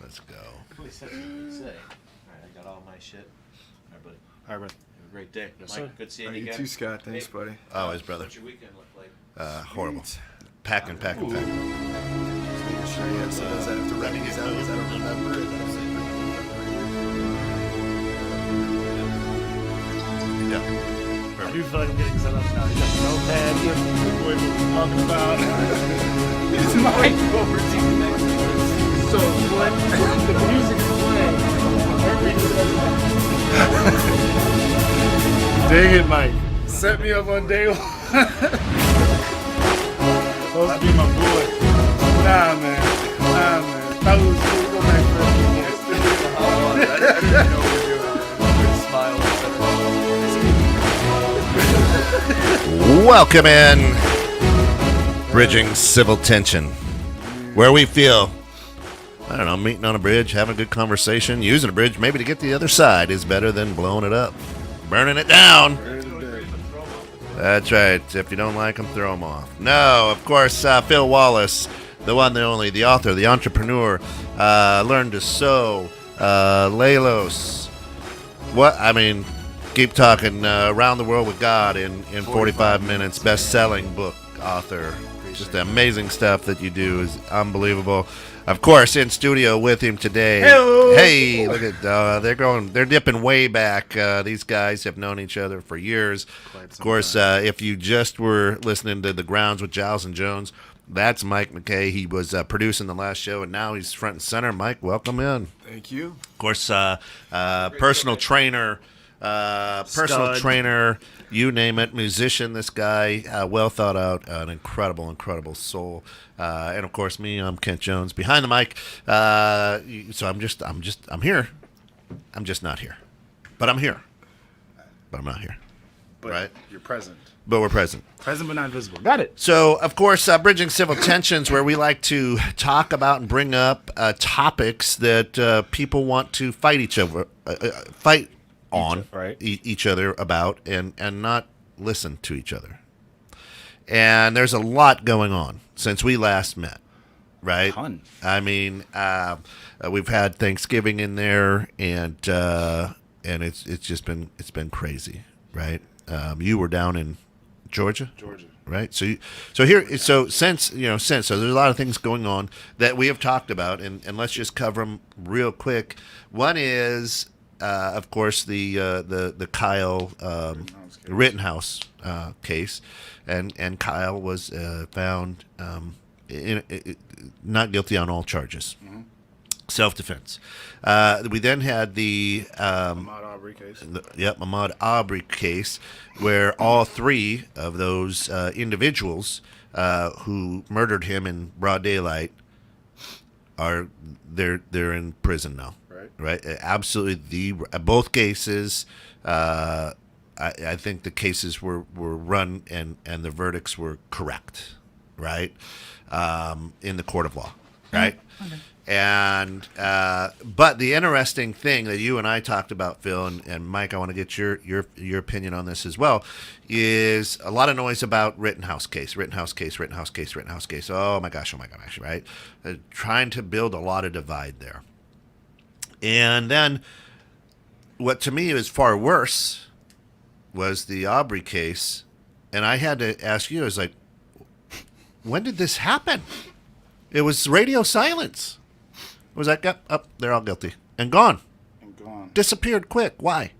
Let's go. Really said what you say. All right, I got all my shit. All right, buddy. All right, man. Have a great day. Yes, Mike, sir. good seeing you You again. too, Scott. Thanks, buddy. Always, brother. What's your weekend look like? Horrible. Packing. Just making sure, yeah. So does that have to write these out? Is that a remember? Yeah. I do feel like I'm getting set up now. You got the notepad, you have the boys what we're talking about. It's Mike over So what the music is playing. Dang it, Mike. Set me up on day one. Supposed to be my boy. Nah, man. That was cool. Go back I didn't know what we were doing. Smile. Welcome in. Bridging Civil Tension. Where we feel, I don't know, meeting on a bridge, having a good conversation, using a bridge maybe to get to the other side is better than blowing it up. Burning it down. That's right. If you don't like them, throw them off. No, of course, Phil Wallace, the one, the only, the author, the entrepreneur, learned to sew, Lelos. What? I mean, keep talking. Around the World with God in 45 minutes. Best-selling book author. Just the amazing stuff that you do is unbelievable. Of course, in studio with him today. Hello. Hey, look at they're dipping way back. These guys have known each other for years. Of course, if you just were listening to The Grounds with Giles and Jones, that's Mike McKay. He was producing the last show, and now he's front and center. Mike, welcome in. Thank you. Of course, personal trainer, you name it, musician. This guy, well thought out, an incredible soul. And of course, me, I'm Kent Jones behind the mic. So I'm here. I'm just not here, but I'm here. But I'm not here. But right? You're present. But we're present. Present but not visible. Got it. So, of course, Bridging Civil Tensions, where we like to talk about and bring up topics that people want to fight each other about, and not listen to each other. And there's a lot going on since we last met, right? Ton. I mean, we've had Thanksgiving in there, and it's been crazy, right? You were down in Georgia, right? So there's a lot of things going on that we have talked about, and let's just cover them real quick. One is, of course, the Kyle Rittenhouse case, and Kyle was found not guilty on all charges. Mm-hmm. Self-defense. We then had the Ahmaud Arbery case. Ahmaud Arbery case, where all three of those individuals who murdered him in broad daylight they're in prison now. Right. Absolutely. Both cases. I think the cases were run and the verdicts were correct. Right. In the court of law. Right. Okay. And but the interesting thing that you and I talked about, Phil, and Mike, I want to get your opinion on this as well, is a lot of noise about Rittenhouse case. Oh my gosh, right? Trying to build a lot of divide there. And then what to me is far worse was the Arbery case, and I had to ask you, I was like, when did this happen? It was radio silence. It was like, up, they're all guilty. And gone. Disappeared quick. Why?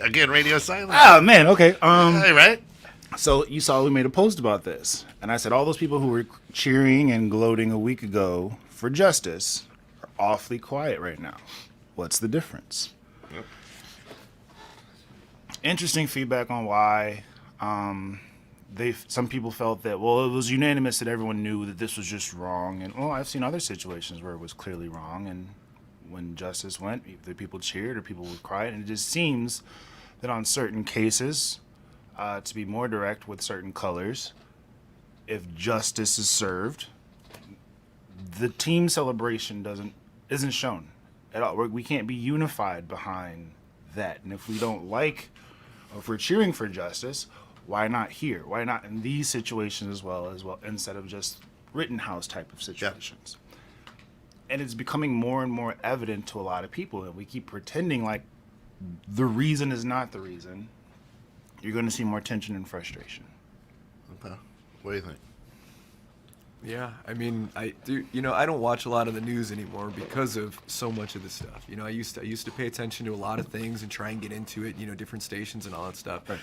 Again, radio silence. Oh, man, okay. Hey, right? So you saw we made a post about this. And I said all those people who were cheering and gloating a week ago for justice are awfully quiet right now. What's the difference? Yep. Interesting feedback on why some people felt that, well, it was unanimous that everyone knew that this was just wrong. And, well, I've seen other situations where it was clearly wrong. And when justice went, either people cheered or people were quiet. And it just seems that on certain cases, to be more direct with certain colors, if justice is served, the team celebration isn't shown at all. We can't be unified behind that. And if we don't like, or if we're cheering for justice, why not here? Why not in these situations as well, instead of just Rittenhouse type of situations. And it's becoming more and more evident to a lot of people that we keep pretending like the reason is not the reason. You're going to see more tension and frustration. Okay. What do you think? Yeah, I mean, I don't watch a lot of the news anymore because of so much of this stuff. You know, I used to pay attention to a lot of things and try and get into it, you know, different stations and all that stuff. Right.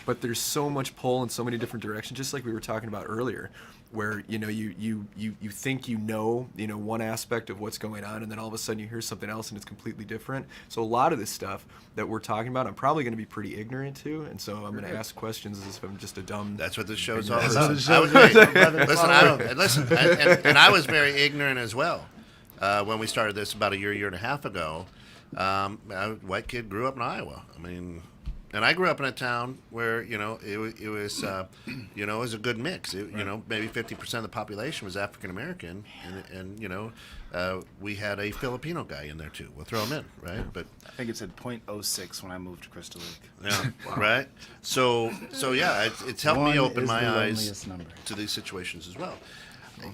But there's so much pull in so many different directions, just like we were talking about earlier, where, you know, you think you know one aspect of what's going on, and then all of a sudden you hear something else and it's completely different. So a lot of this stuff that we're talking about, I'm probably going to be pretty ignorant to, and so I'm going to ask questions as if I'm just a dumb. That's what this show's all That's about. what the show Listen, and I was very ignorant as well when we started this about a year and a half ago. White kid grew up in Iowa. I mean, and I grew up in a town where, you know, it was you know, it was a good mix. You know, maybe 50% of the population was African American, and you know, we had a Filipino guy in there too. We'll throw him in, right? But I think it said .06 when I moved to Crystal Lake. yeah, right. So yeah, it's helped me open my eyes loneliest number. to these situations as well.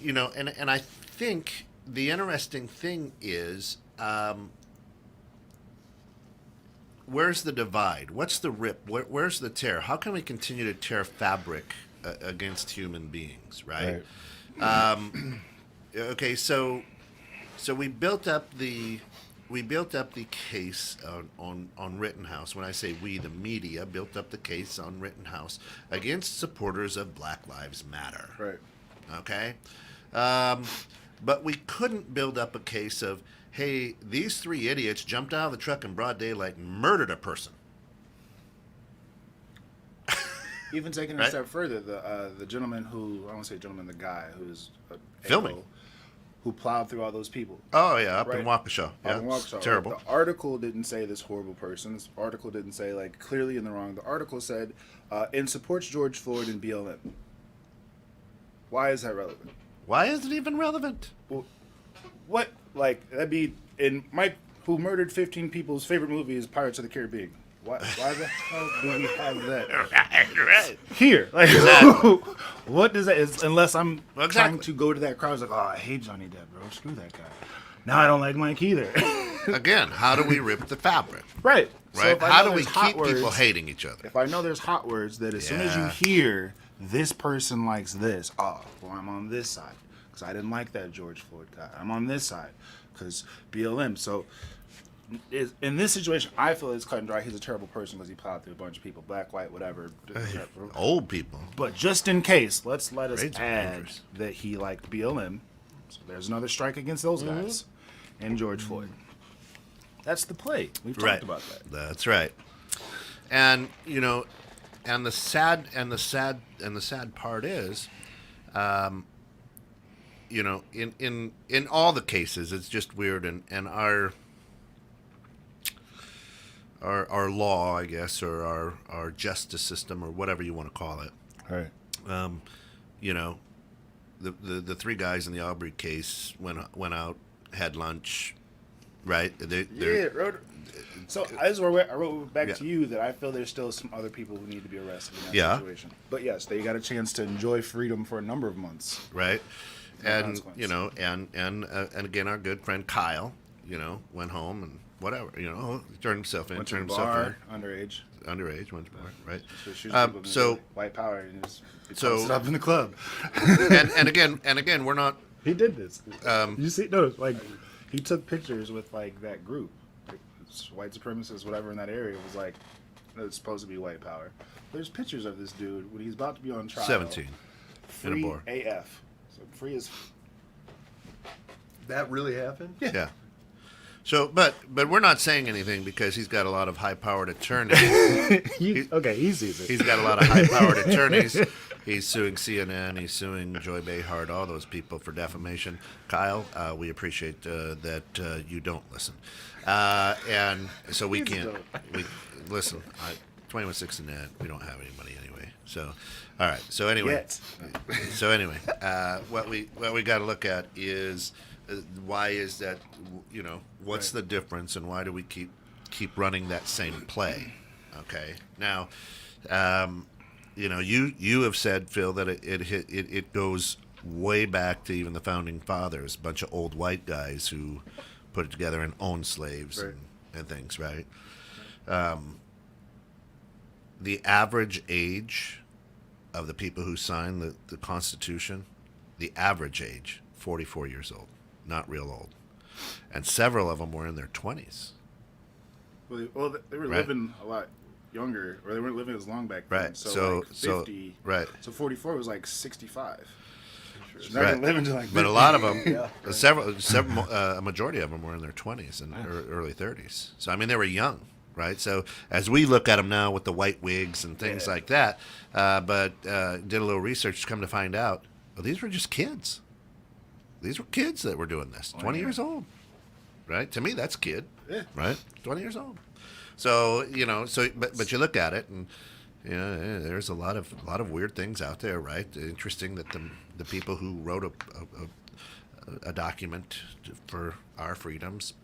You know, and I think the interesting thing is, where's the divide? What's the rip? Where's the tear? How can we continue to tear fabric against human beings, right? Okay, so we built up the case on Rittenhouse. When I say we, the media built up the case on Rittenhouse against supporters of Black Lives Matter. Right. Okay, but we couldn't build up a case of, hey, these three idiots jumped out of the truck in broad daylight and murdered a person. Even taking it Right? a step further, the gentleman who, I won't say gentleman, the guy who's Filming. who plowed through all those people. Oh yeah, up in Right. Waukesha. Yeah, Up in it's Waukesha. terrible. The article didn't say this horrible person. This article didn't say, like, clearly in the wrong. The article said, and supports George Floyd and BLM. Why is that relevant? Why is it even relevant? Well, what, like, that'd be, in Mike, who murdered 15 people's favorite movie is Pirates of the Caribbean. Why the hell do we have that Right. here? Like, Exactly. what does that, is, unless I'm Well, exactly. trying to go to that crowd, it's like, oh, I hate Johnny Depp, bro. Screw that guy. Now I don't like Mike either. Again, how do we rip the fabric? Right. So Right? if I How know do we there's hot keep people words- hating each other? If I know there's hot words that as soon as you Yeah. hear this person likes this, oh, well, I'm on this side because I didn't like that George Floyd guy. I'm on this side because BLM. So in this situation, I feel it's cut and dry. He's a terrible person because he plowed through a bunch of people, black, white, whatever. Old people. But just in case, let us Grades are add dangerous. that he liked BLM. So there's another strike against those guys and George Floyd. That's the play. We've talked Right. about that. That's right. And you know, and the sad part is, you know, in all the cases, it's just weird, and our law, I guess, or our justice system, or whatever you want to call it. Right. You know, the three guys in the Aubrey case went out, had lunch, right? So this is where I wrote back Yeah. to you that I feel there's still some other people who need to be arrested in that Yeah. situation. But yes, they got a chance to enjoy freedom for a number of months. Right? No And consequence. you know, and again, our good friend Kyle, you know, went home and whatever, you know, turned himself in, Went to the turned himself bar, underage. in, underage, went to bar, right? So shooting people in the So, belly, white power, and just so- posted up in the club. and again, we're not. He did this. Um, You see, no, like he took pictures with like that group, like, white supremacists, whatever in that area. It was like it's supposed to be white power. There's pictures of this dude when he's about to be on trial. 17 in a Free bar. AF. So free as. That really happened? Yeah. So, but we're not saying anything because he's got a lot of high-powered attorneys. Okay, he sees it. He's got a lot of high-powered attorneys. He's suing CNN. He's suing Joy Behar, all those people for defamation. Kyle, we appreciate that you don't listen, and so we can't. We listen. 21.6 and that we don't have any money anyway. So, all right. So anyway, Yet. what we got to look at is why is that? You know, what's the difference, and why do we keep running that same play? Okay. Now, you know, you have said, Phil, that it goes way back to even the founding fathers, a bunch of old white guys who put it together and owned slaves Right. and things, right? The average age of the people who signed the Constitution, the average age, 44 years old, not real old. And several of them were in their 20s. Well, they were Right. living a lot younger, or they weren't living as long back then. Right. So, like 50. right. So 44 was like 65. So now Right. they're living to like 50. But a lot of them, a majority of them were in their 20s and early 30s. So, I mean, they were young, right? So, as we look at them now with the white wigs and things like that, but did a little research to come to find out, well, these were just kids. These were kids that were doing this, 20 years old, right? To me, that's kid, right? 20 years old. So, but you look at it and, there's a lot of weird things out there, right? Interesting that the people who wrote a document for our freedoms,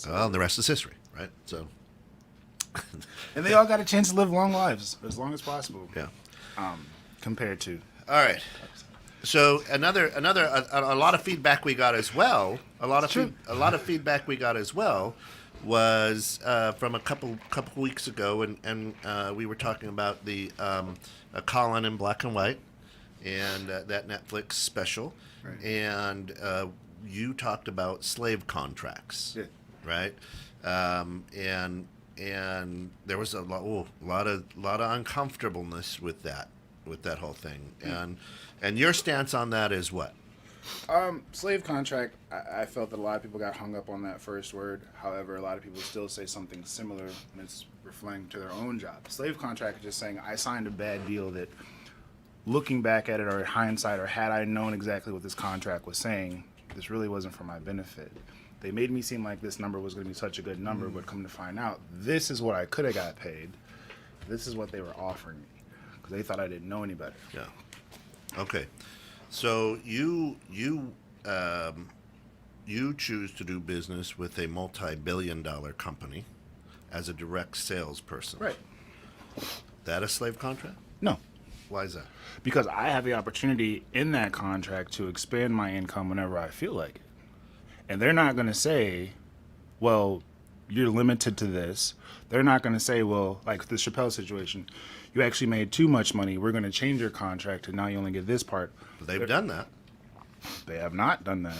well, and the rest is history, right? So, And they all got a chance to live long lives, as long as possible. yeah. Compared to. All right. So a lot of feedback we got as well. A lot of feedback we got as well was from a couple weeks ago, and we were talking about the Colin in black and white, and that Netflix special, Right. and you talked about slave contracts, Yeah. right? And there was a lot of uncomfortableness with that whole thing, and your stance on that is what? Slave contract, I felt that a lot of people got hung up on that first word. However, a lot of people still say something similar when it's referring to their own job. Slave contract is just saying, I signed a bad deal that, looking back at it or in hindsight, or had I known exactly what this contract was saying, this really wasn't for my benefit. They made me seem like this number was going to be such a good number, but come to find out, this is what I could have got paid. This is what they were offering me, because they thought I didn't know any better. Yeah. Okay. So you choose to do business with a multi-billion-dollar company as a direct salesperson. Right. That a slave contract? No. Why is that? Because I have the opportunity in that contract to expand my income whenever I feel like it. And they're not going to say, well, you're limited to this. They're not going to say, well, like the Chappelle situation, you actually made too much money. We're going to change your contract and now you only get this part. But they've done that. They have not done that.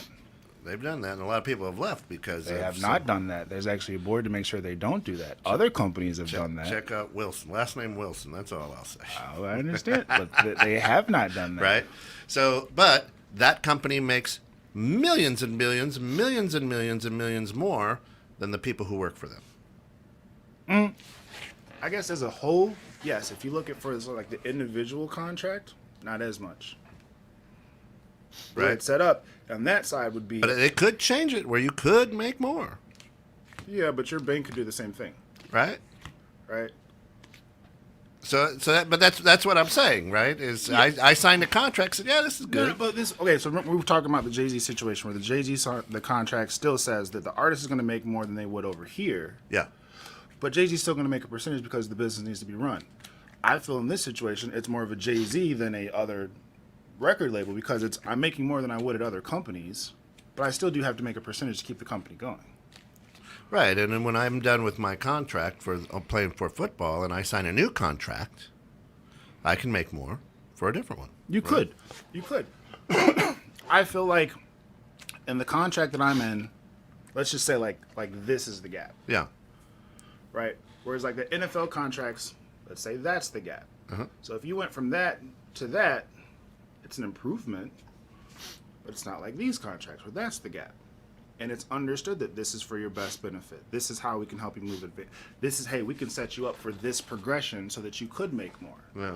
They've done that, and a lot of people have left because They of have some- not done that. There's actually a board to make sure they don't do that. Other companies have done that. Check out Wilson. Last name Wilson. That's all I'll say. Oh, I understand. But they have not done that. Right? So, but that company makes millions and millions, millions and millions and millions more than the people who work for them. I guess as a whole, yes. If you look at for like the individual contract, not as much. The way Right. it's set up on that side would be, But it could change it where you could make more. yeah, but your bank could do the same thing, Right? right? But that's what I'm saying, right? Is I signed a contract, said, yeah, this is No, good. but this okay. So remember we were talking about the Jay-Z situation where the Jay-Z the contract still says that the artist is going to make more than they would over here, Yeah. but Jay-Z's still going to make a percentage because the business needs to be run. I feel in this situation it's more of a Jay-Z than a other record label because I'm making more than I would at other companies, but I still do have to make a percentage to keep the company going. Right. And then when I'm done with my contract for playing for football and I sign a new contract, I can make more for a different one. You right? could. I feel like in the contract that I'm in, let's just say like this is the gap, Yeah. right? Whereas like the NFL contracts, let's say that's the gap. Uh-huh. So if you went from that to that, it's an improvement, but it's not like these contracts where that's the gap. And it's understood that this is for your best benefit. This is how we can help you move it. This is, hey, we can set you up for this progression so that you could make more. Yeah.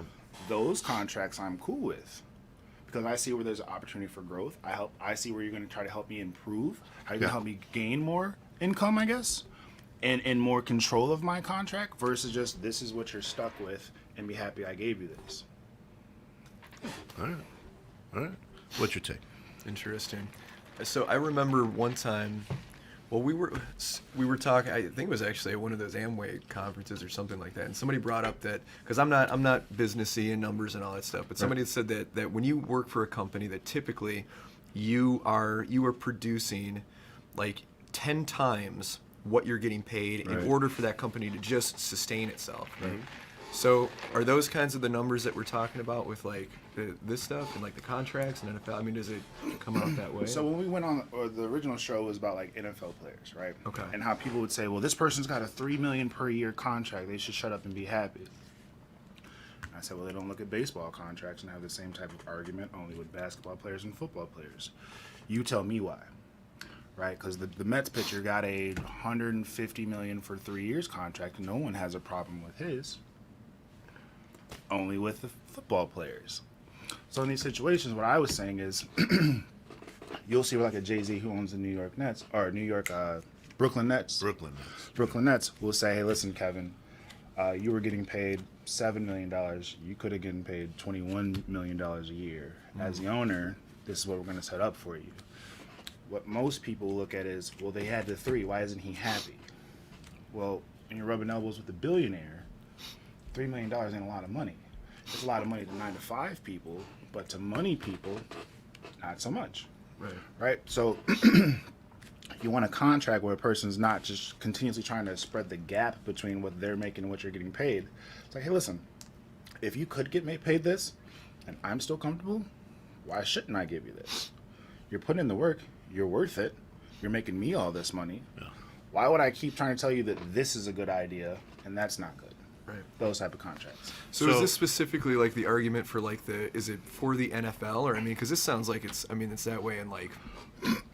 Those contracts I'm cool with because I see where there's an opportunity for growth. I see where you're going to try to help me improve, how you're going to help me gain more income, I guess, and more control of my contract versus just this is what you're stuck with and be happy I gave you this. All right. What's your take? Interesting. So I remember one time Well, we were talking. I think it was actually at one of those Amway conferences or something like that, and somebody brought up that because I'm not businessy and numbers and all that stuff, but somebody said that when you work for a company, that typically you are producing like 10 times what you're getting paid in order for that company to just sustain itself. Right. So are those kinds of the numbers that we're talking about with like this stuff and like the contracts and NFL? I mean, does it come out that way? So when we went on, or the original show was about like NFL players, right? Okay. And how people would say, well, this person's got a $3 million per year contract. They should shut up and be happy. And I said, well, they don't look at baseball contracts and have the same type of argument only with basketball players and football players. You tell me why. Right, because the Mets pitcher got a $150 million for 3 years contract, and no one has a problem with his. Only with the football players. So in these situations, what I was saying is, you'll see like a Jay-Z who owns the New York Nets or Brooklyn Nets. Brooklyn Nets will say, hey, listen, Kevin, you were getting paid $7 million. You could have gotten paid $21 million a year. As the owner, this is what we're going to set up for you. What most people look at is, well, they had the 3. Why isn't he happy? Well, when you're rubbing elbows with a billionaire, $3 million ain't a lot of money. It's a lot of money to 9-to-5 people, but to money people, not so much. Right? So you want a contract where a person's not just continuously trying to spread the gap between what they're making and what you're getting paid. It's like, hey, listen, if you could get paid this and I'm still comfortable, why shouldn't I give you this? You're putting in the work. You're worth it. You're making me all this money. Yeah. Why would I keep trying to tell you that this is a good idea and that's not good? Right. Those type of contracts. So is this specifically like the argument for like is it for the NFL, or I mean, because this sounds like it's that way in like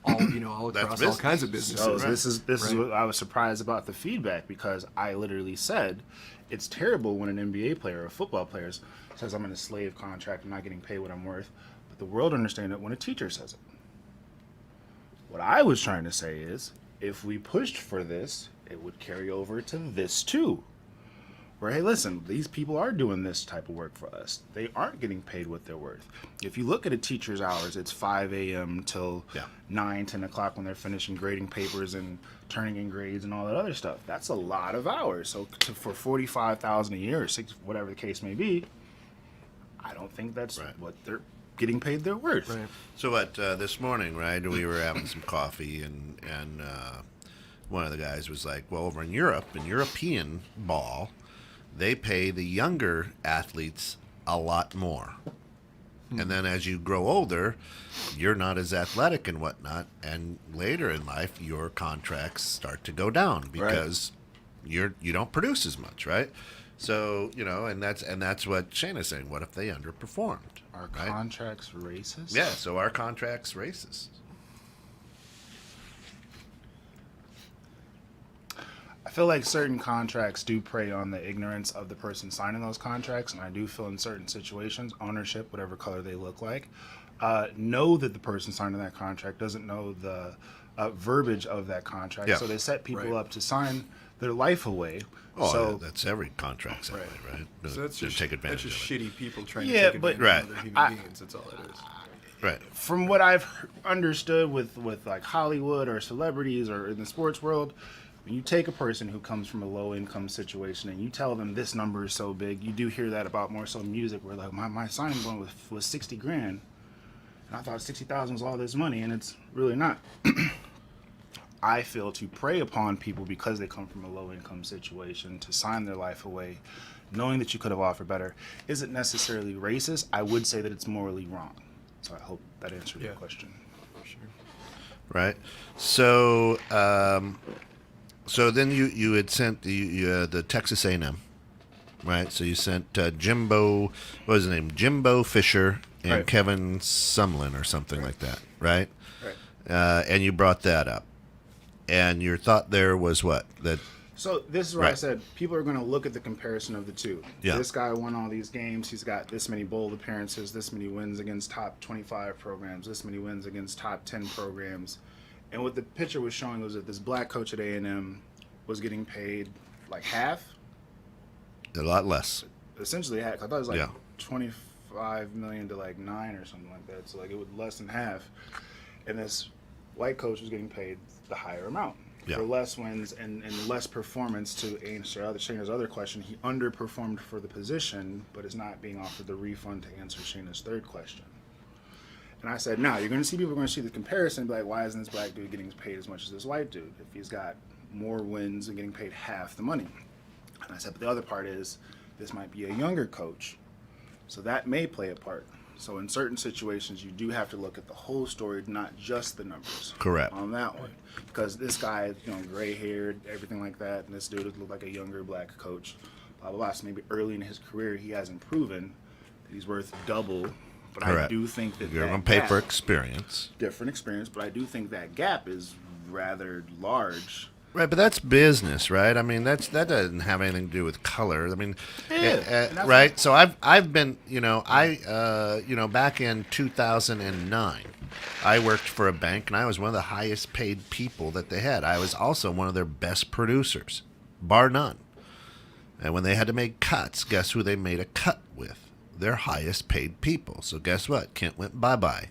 all across all kinds of businesses. So this is what I was surprised about the feedback, because I literally said it's terrible when an NBA player or a football player says I'm in a slave contract, I'm not getting paid what I'm worth, but the world understands it when a teacher says it. What I was trying to say is, if we pushed for this, it would carry over to this too. Where, hey, listen, these people are doing this type of work for us. They aren't getting paid what they're worth. If you look at a teacher's hours, it's 5 a.m. till 9, 10 o'clock when they're finishing grading papers and turning in grades and all that other stuff. That's a lot of hours. So for $45,000 a year or whatever the case may be, I don't think that's what they're getting paid their worth. Right. So this morning, right, we were having some coffee, and one of the guys was like, well, over in Europe, in European ball, they pay the younger athletes a lot more. And then as you grow older, you're not as athletic and whatnot, and later in life, your contracts start to go down because you don't produce as much, right? So, and that's what Shayna's saying. What if they underperformed? Are contracts racist? Yeah, so our contracts racist. I feel like certain contracts do prey on the ignorance of the person signing those contracts, and I do feel in certain situations, ownership, whatever color they look like, know that the person signing that contract doesn't know the verbiage of that contract, so they set people up to sign their life away. Oh, so that's every contract that way, right? So that's just take advantage that's just of it. shitty people trying to take advantage of other human beings. That's all it is. Right. From what I've understood with like Hollywood or celebrities or in the sports world, when you take a person who comes from a low income situation and you tell them this number is so big, you do hear that about more so music, where like my signing bonus was $60,000, and I thought $60,000 was all this money, and it's really not. I feel to prey upon people because they come from a low income situation to sign their life away, knowing that you could have offered better, isn't necessarily racist. I would say that it's morally wrong. So I hope that answered your question. Sure. Right. So, so then you had sent the Texas A&M, right? So you sent Jimbo, what was his name? Jimbo Fisher and Kevin Sumlin or something like that, right? Right. And you brought that up. And your thought there was what? So this is where I said people are going to look at the comparison of the two. Yeah. This guy won all these games. He's got this many bowl appearances, this many wins against top 25 programs, this many wins against top 10 programs. And what the picture was showing was that this black coach at A&M was getting paid like half. A lot less. Essentially half. I thought it was like 25 million to like 9 or something like that. So like it was less than half. And this white coach was getting paid the higher amount. Yeah. for less wins and less performance. To answer Shayna's other question, he underperformed for the position, but is not being offered the refund to answer Shayna's third question. And I said, no, you're going to see people are going to see the comparison and be like, why isn't this black dude getting paid as much as this white dude if he's got more wins and getting paid half the money? And I said, but the other part is this might be a younger coach, so that may play a part. So in certain situations, you do have to look at the whole story, not just the numbers. Correct. On that one, because this guy, gray-haired, everything like that, and this dude looked like a younger black coach, blah blah blah. So maybe early in his career, he hasn't proven that he's worth double. But Correct. I do think that You're that going to pay gap, for experience. different experience, but I do think that gap is rather large. Right, but that's business, right? I mean, that doesn't have anything to do with color. I mean, Yeah, right? So I've been, back in 2009, I worked for a bank, and I was one of the highest paid people that they had. I was also one of their best producers, bar none. And when they had to make cuts, guess who they made a cut with? Their highest paid people. So guess what? Kent went bye-bye,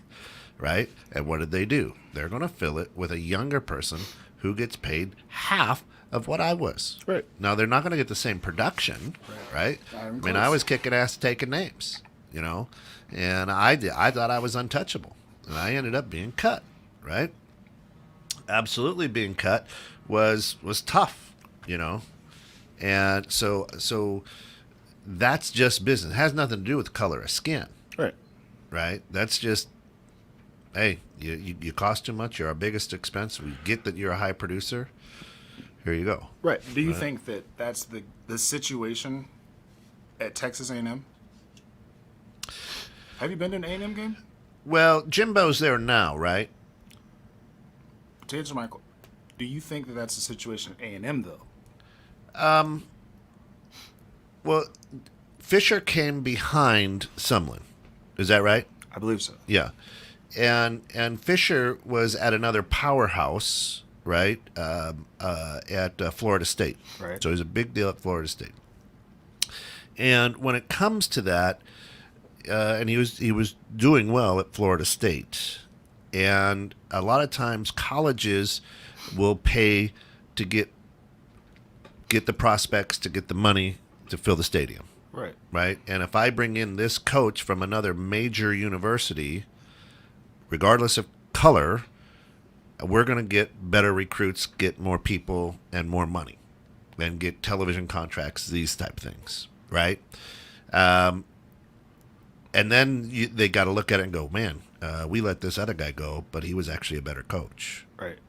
right? And what did they do? They're going to fill it with a younger person who gets paid half of what I was. Right. Now, they're not going to get the same production, right? I mean, I was kicking ass taking names, and I thought I was untouchable, and I ended up being cut, right? Absolutely being cut was tough, and so that's just business. It has nothing to do with color of skin, right? That's just, hey, you cost too much. You're our biggest expense. We get that you're a high producer. Here you go. Right. Do you think that that's the situation at Texas A&M? Have you been to an A&M game? Well, Jimbo's there now, right? To answer Michael, do you think that that's the situation at A&M though? Well, Fisher came behind Sumlin. Is that right? I believe so. Yeah. And Fisher was at another powerhouse, right, at Florida State. Right. So he's a big deal at Florida State. And when it comes to that, and he was doing well at Florida State, and a lot of times colleges will pay to get the prospects, to get the money to fill the stadium. Right. And if I bring in this coach from another major university, regardless of color, we're going to get better recruits, get more people, and more money, and get television contracts, these type of things, right? And then they got to look at it and go, man, we let this other guy go, but he was actually a better coach. Right.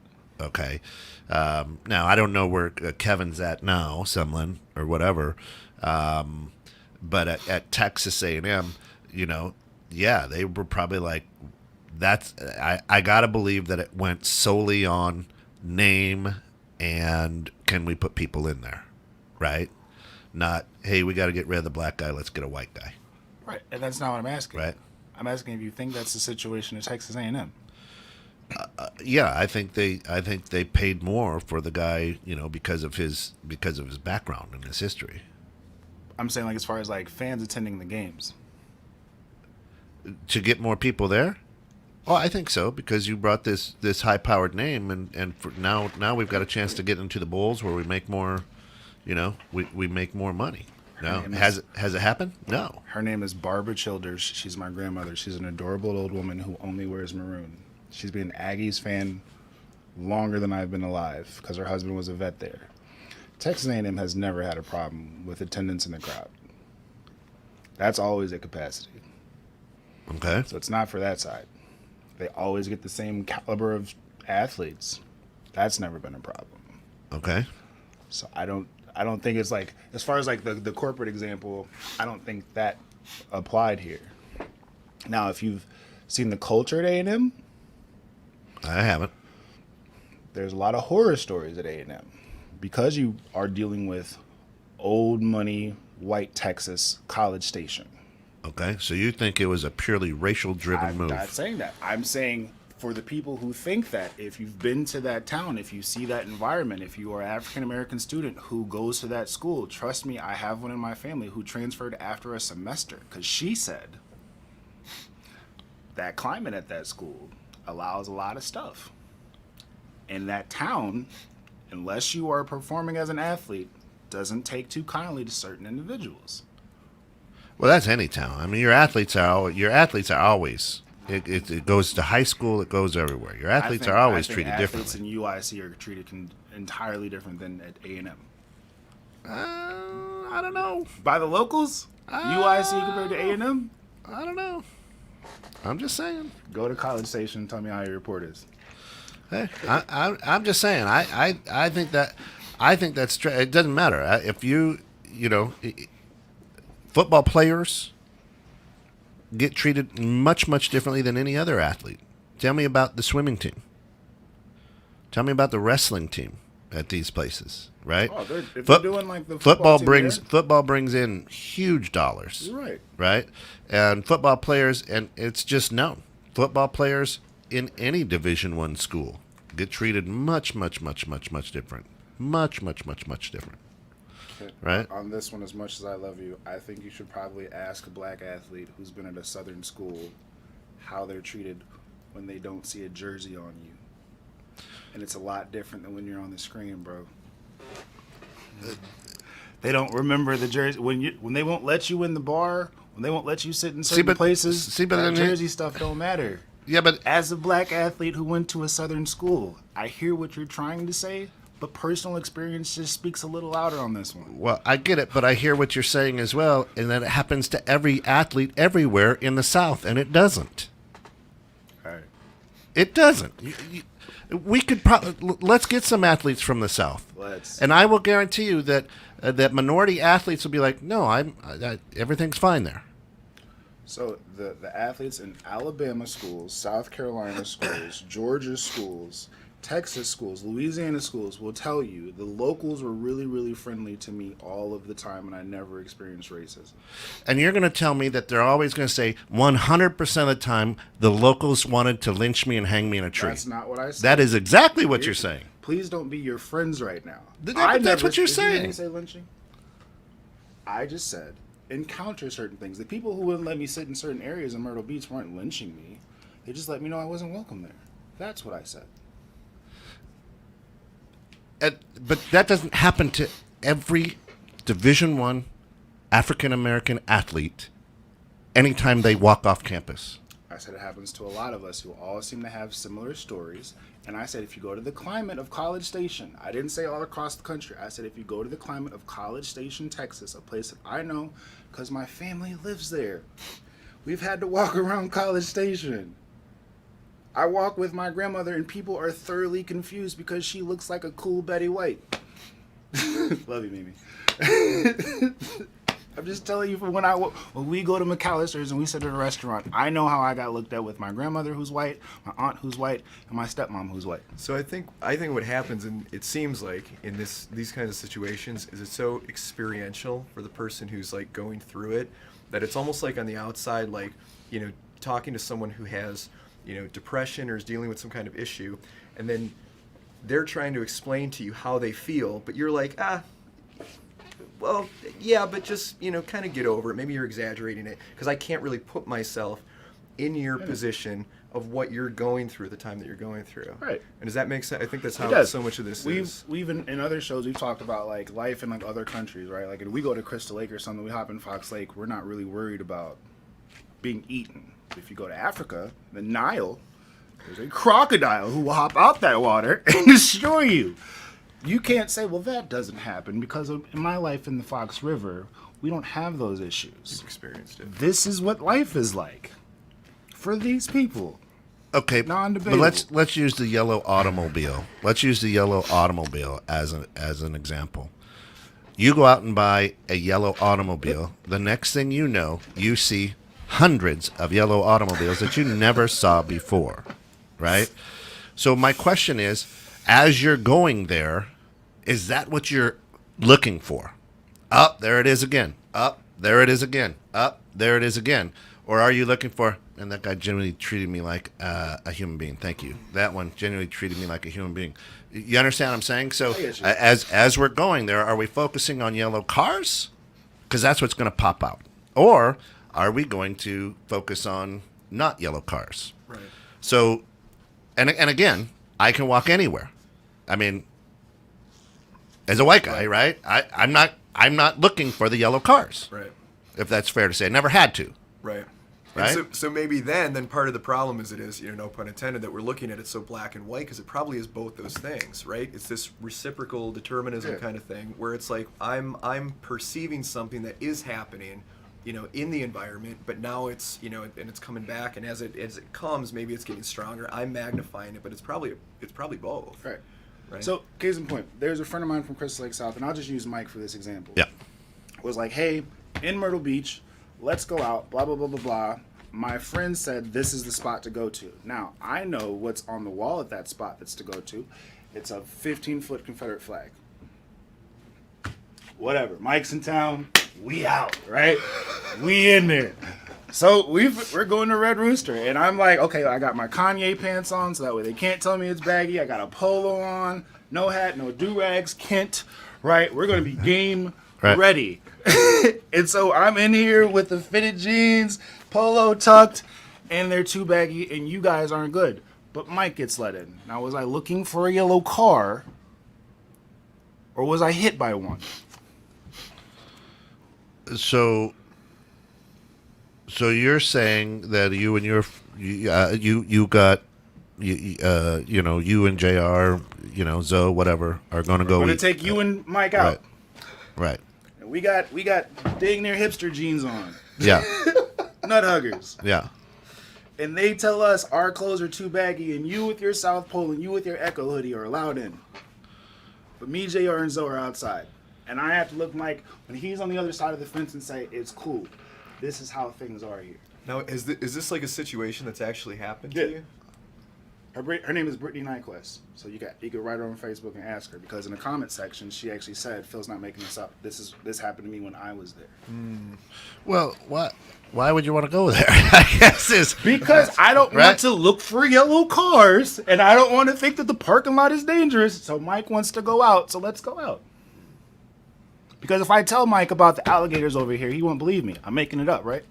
Okay. Now, I don't know where Kevin's at now, Sumlin, or whatever, but at Texas A&M, they were probably like, I gotta believe that it went solely on name and can we put people in there, right? Not, hey, we got to get rid of the black guy, let's get a white guy. Right, and that's not what I'm asking. Right. I'm asking if you think that's the situation at Texas A&M. Yeah, I think they paid more for the guy, because of his background and his history. I'm saying, like, as far as like fans attending the games. To get more people there? Well, I think so, because you brought this high-powered name, and for now we've got a chance to get into the bowls where we make more, we make more money. No, has it happened? No. Her name is Barbara Childers. She's my grandmother. She's an adorable old woman who only wears maroon. She's been an Aggies fan longer than I've been alive because her husband was a vet there. Texas A&M has never had a problem with attendance in the crowd. That's always at capacity. Okay. So it's not for that side. They always get the same caliber of athletes. That's never been a problem. Okay. So I don't think it's like, as far as like the corporate example, I don't think that applied here. Now, if you've seen the culture at A&M, I haven't. there's a lot of horror stories at A&M because you are dealing with old money, white Texas, College Station. Okay, so you think it was a purely racial-driven move? I'm not saying that. I'm saying for the people who think that, if you've been to that town, if you see that environment, if you are an African-American student who goes to that school, trust me, I have one in my family who transferred after a semester because she said that climate at that school allows a lot of stuff. And that town unless you are performing as an athlete, doesn't take too kindly to certain individuals. Well, that's any town. I mean, your athletes are always. It goes to high school. It goes everywhere. Your athletes are always treated athletes differently. in UIC are treated entirely different than at A&M. I don't know. By the locals, UIC compared to A&M. I don't know. I'm just saying. Go to College Station and tell me how your report is. Hey, I'm just saying. I think that's it doesn't matter if football players get treated much differently than any other athlete. Tell me about the swimming team. Tell me about the wrestling team at these places, right? Oh, if they're doing like the football team football brings in huge dollars. You're right. Right? And football players, and it's just known, football players in any Division I school get treated much different. Much different. Right? On this one, as much as I love you, I think you should probably ask a black athlete who's been at a Southern school how they're treated when they don't see a jersey on you. And it's a lot different than when you're on the screen, bro. They don't remember the jersey when they won't let you in the bar, when they won't let you sit in certain places. But that jersey stuff don't matter. Yeah, but As a black athlete who went to a Southern school, I hear what you're trying to say, but personal experience just speaks a little louder on this one. well, I get it, but I hear what you're saying as well, and that it happens to every athlete everywhere in the South, and it doesn't. All right. It doesn't. We could let's get some athletes from the South. And I will guarantee you that that minority athletes will be like, no, everything's fine there. So the athletes in Alabama schools, South Carolina schools, Georgia schools, Texas schools, Louisiana schools will tell you the locals were really friendly to me all of the time, and I never experienced racism. And you're going to tell me that they're always going to say 100% of the time the locals wanted to lynch me and hang me in a tree. That's not what I said. That is exactly what you're saying. Please don't be your friends right now. That's what you're saying. Did you hear me say lynching? I just said encounter certain things. The people who wouldn't let me sit in certain areas in Myrtle Beach weren't lynching me. They just let me know I wasn't welcome there. That's what I said. But that doesn't happen to every Division I African American athlete anytime they walk off campus. I said it happens to a lot of us who all seem to have similar stories. And I said if you go to the climate of College Station, I didn't say all across the country. I said if you go to the climate of College Station, Texas, a place that I know because my family lives there. We've had to walk around College Station. I walk with my grandmother and people are thoroughly confused because she looks like a cool Betty White. Love you, Mimi. I'm just telling you, when we go to McAllister's and we sit at a restaurant, I know how I got looked at with my grandmother who's white, my aunt who's white, and my stepmom who's white. So I think what happens, and it seems like in these kinds of situations, is it's so experiential for the person who's like going through it that it's almost like on the outside, like, you know, talking to someone who has, you know, depression or is dealing with some kind of issue, and then they're trying to explain to you how they feel, but you're like, well, yeah, but just, you know, kind of get over it. Maybe you're exaggerating it, because I can't really put myself in your position of what you're going through at the time that you're going through. Right. And does that make sense? I think that's how so much of this is. We've in other shows we've talked about like life in like other countries, right? Like if we go to Crystal Lake or something, we hop in Fox Lake, we're not really worried about being eaten. If you go to Africa, the Nile, there's a crocodile who will hop out that water and destroy you. You can't say, well, that doesn't happen because in my life in the Fox River, we don't have those issues. You've experienced it. This is what life is like for these people. Okay, Non-debatable. but let's use the yellow automobile. Let's use the yellow automobile as an example. You go out and buy a yellow automobile. The next thing you know, you see hundreds of yellow automobiles that you never saw before, right? So my question is, as you're going there, is that what you're looking for? Up, there it is again. Up, there it is again. Up, there it is again. Or are you looking for, and that guy genuinely treated me like a human being. Thank you. That one genuinely treated me like a human being. You understand what I'm saying? So as we're going there, are we focusing on yellow cars? Because that's what's going to pop out. Or are we going to focus on not yellow cars? Right. So, and again, I can walk anywhere. I mean, as a white guy, right? I'm not looking for the yellow cars, Right. if that's fair to say. I never had to. Right. Right? And so maybe then part of the problem is no pun intended, that we're looking at it so black and white, because it probably is both those things, right? It's this reciprocal determinism kind of thing where it's like I'm perceiving something that is happening, in the environment, but now it's and it's coming back, and as it comes, maybe it's getting stronger. I'm magnifying it, but it's probably both. Right. Right. So, case in point, there's a friend of mine from Crystal Lake South, and I'll just use Mike for this example. Yeah. Was like, hey, in Myrtle Beach, let's go out, blah, blah, blah, blah, blah. My friend said this is the spot to go to. Now, I know what's on the wall at that spot that's to go to. It's a 15-foot Confederate flag. Whatever. Mike's in town. We out, right? We in there. So we're going to Red Rooster, and I'm like, okay, I got my Kanye pants on, so that way they can't tell me it's baggy. I got a polo on, no hat, no do-rags, Kent, right? We're going to be game ready. And so I'm in here with the fitted jeans, polo tucked, and they're too baggy, and you guys aren't good. But Mike gets let in. Now, was I looking for a yellow car, or was I hit by one? So you're saying that you and you and JR, Zoe, whatever, are going to go. We're going to take you and Mike out. Right. And we got dang near hipster jeans on. Yeah. Nut huggers. Yeah. And they tell us our clothes are too baggy, and you with your South Pole and you with your Echo hoodie are allowed in. But me, JR, and Zoe are outside. And I have to look Mike when he's on the other side of the fence and say, it's cool. This is how things are here. Now, is this like a situation that's actually happened to you? Her name is Brittany Nyquist. So you could write her on Facebook and ask her, because in the comment section she actually said, Phil's not making this up. This happened to me when I was there. Well, why would you want to go there? I guess is because I don't want to look for yellow cars, and I don't want to think that the parking lot is dangerous. So Mike wants to go out, so let's go out. Because if I tell Mike about the alligators over here, he won't believe me. I'm making it up, right?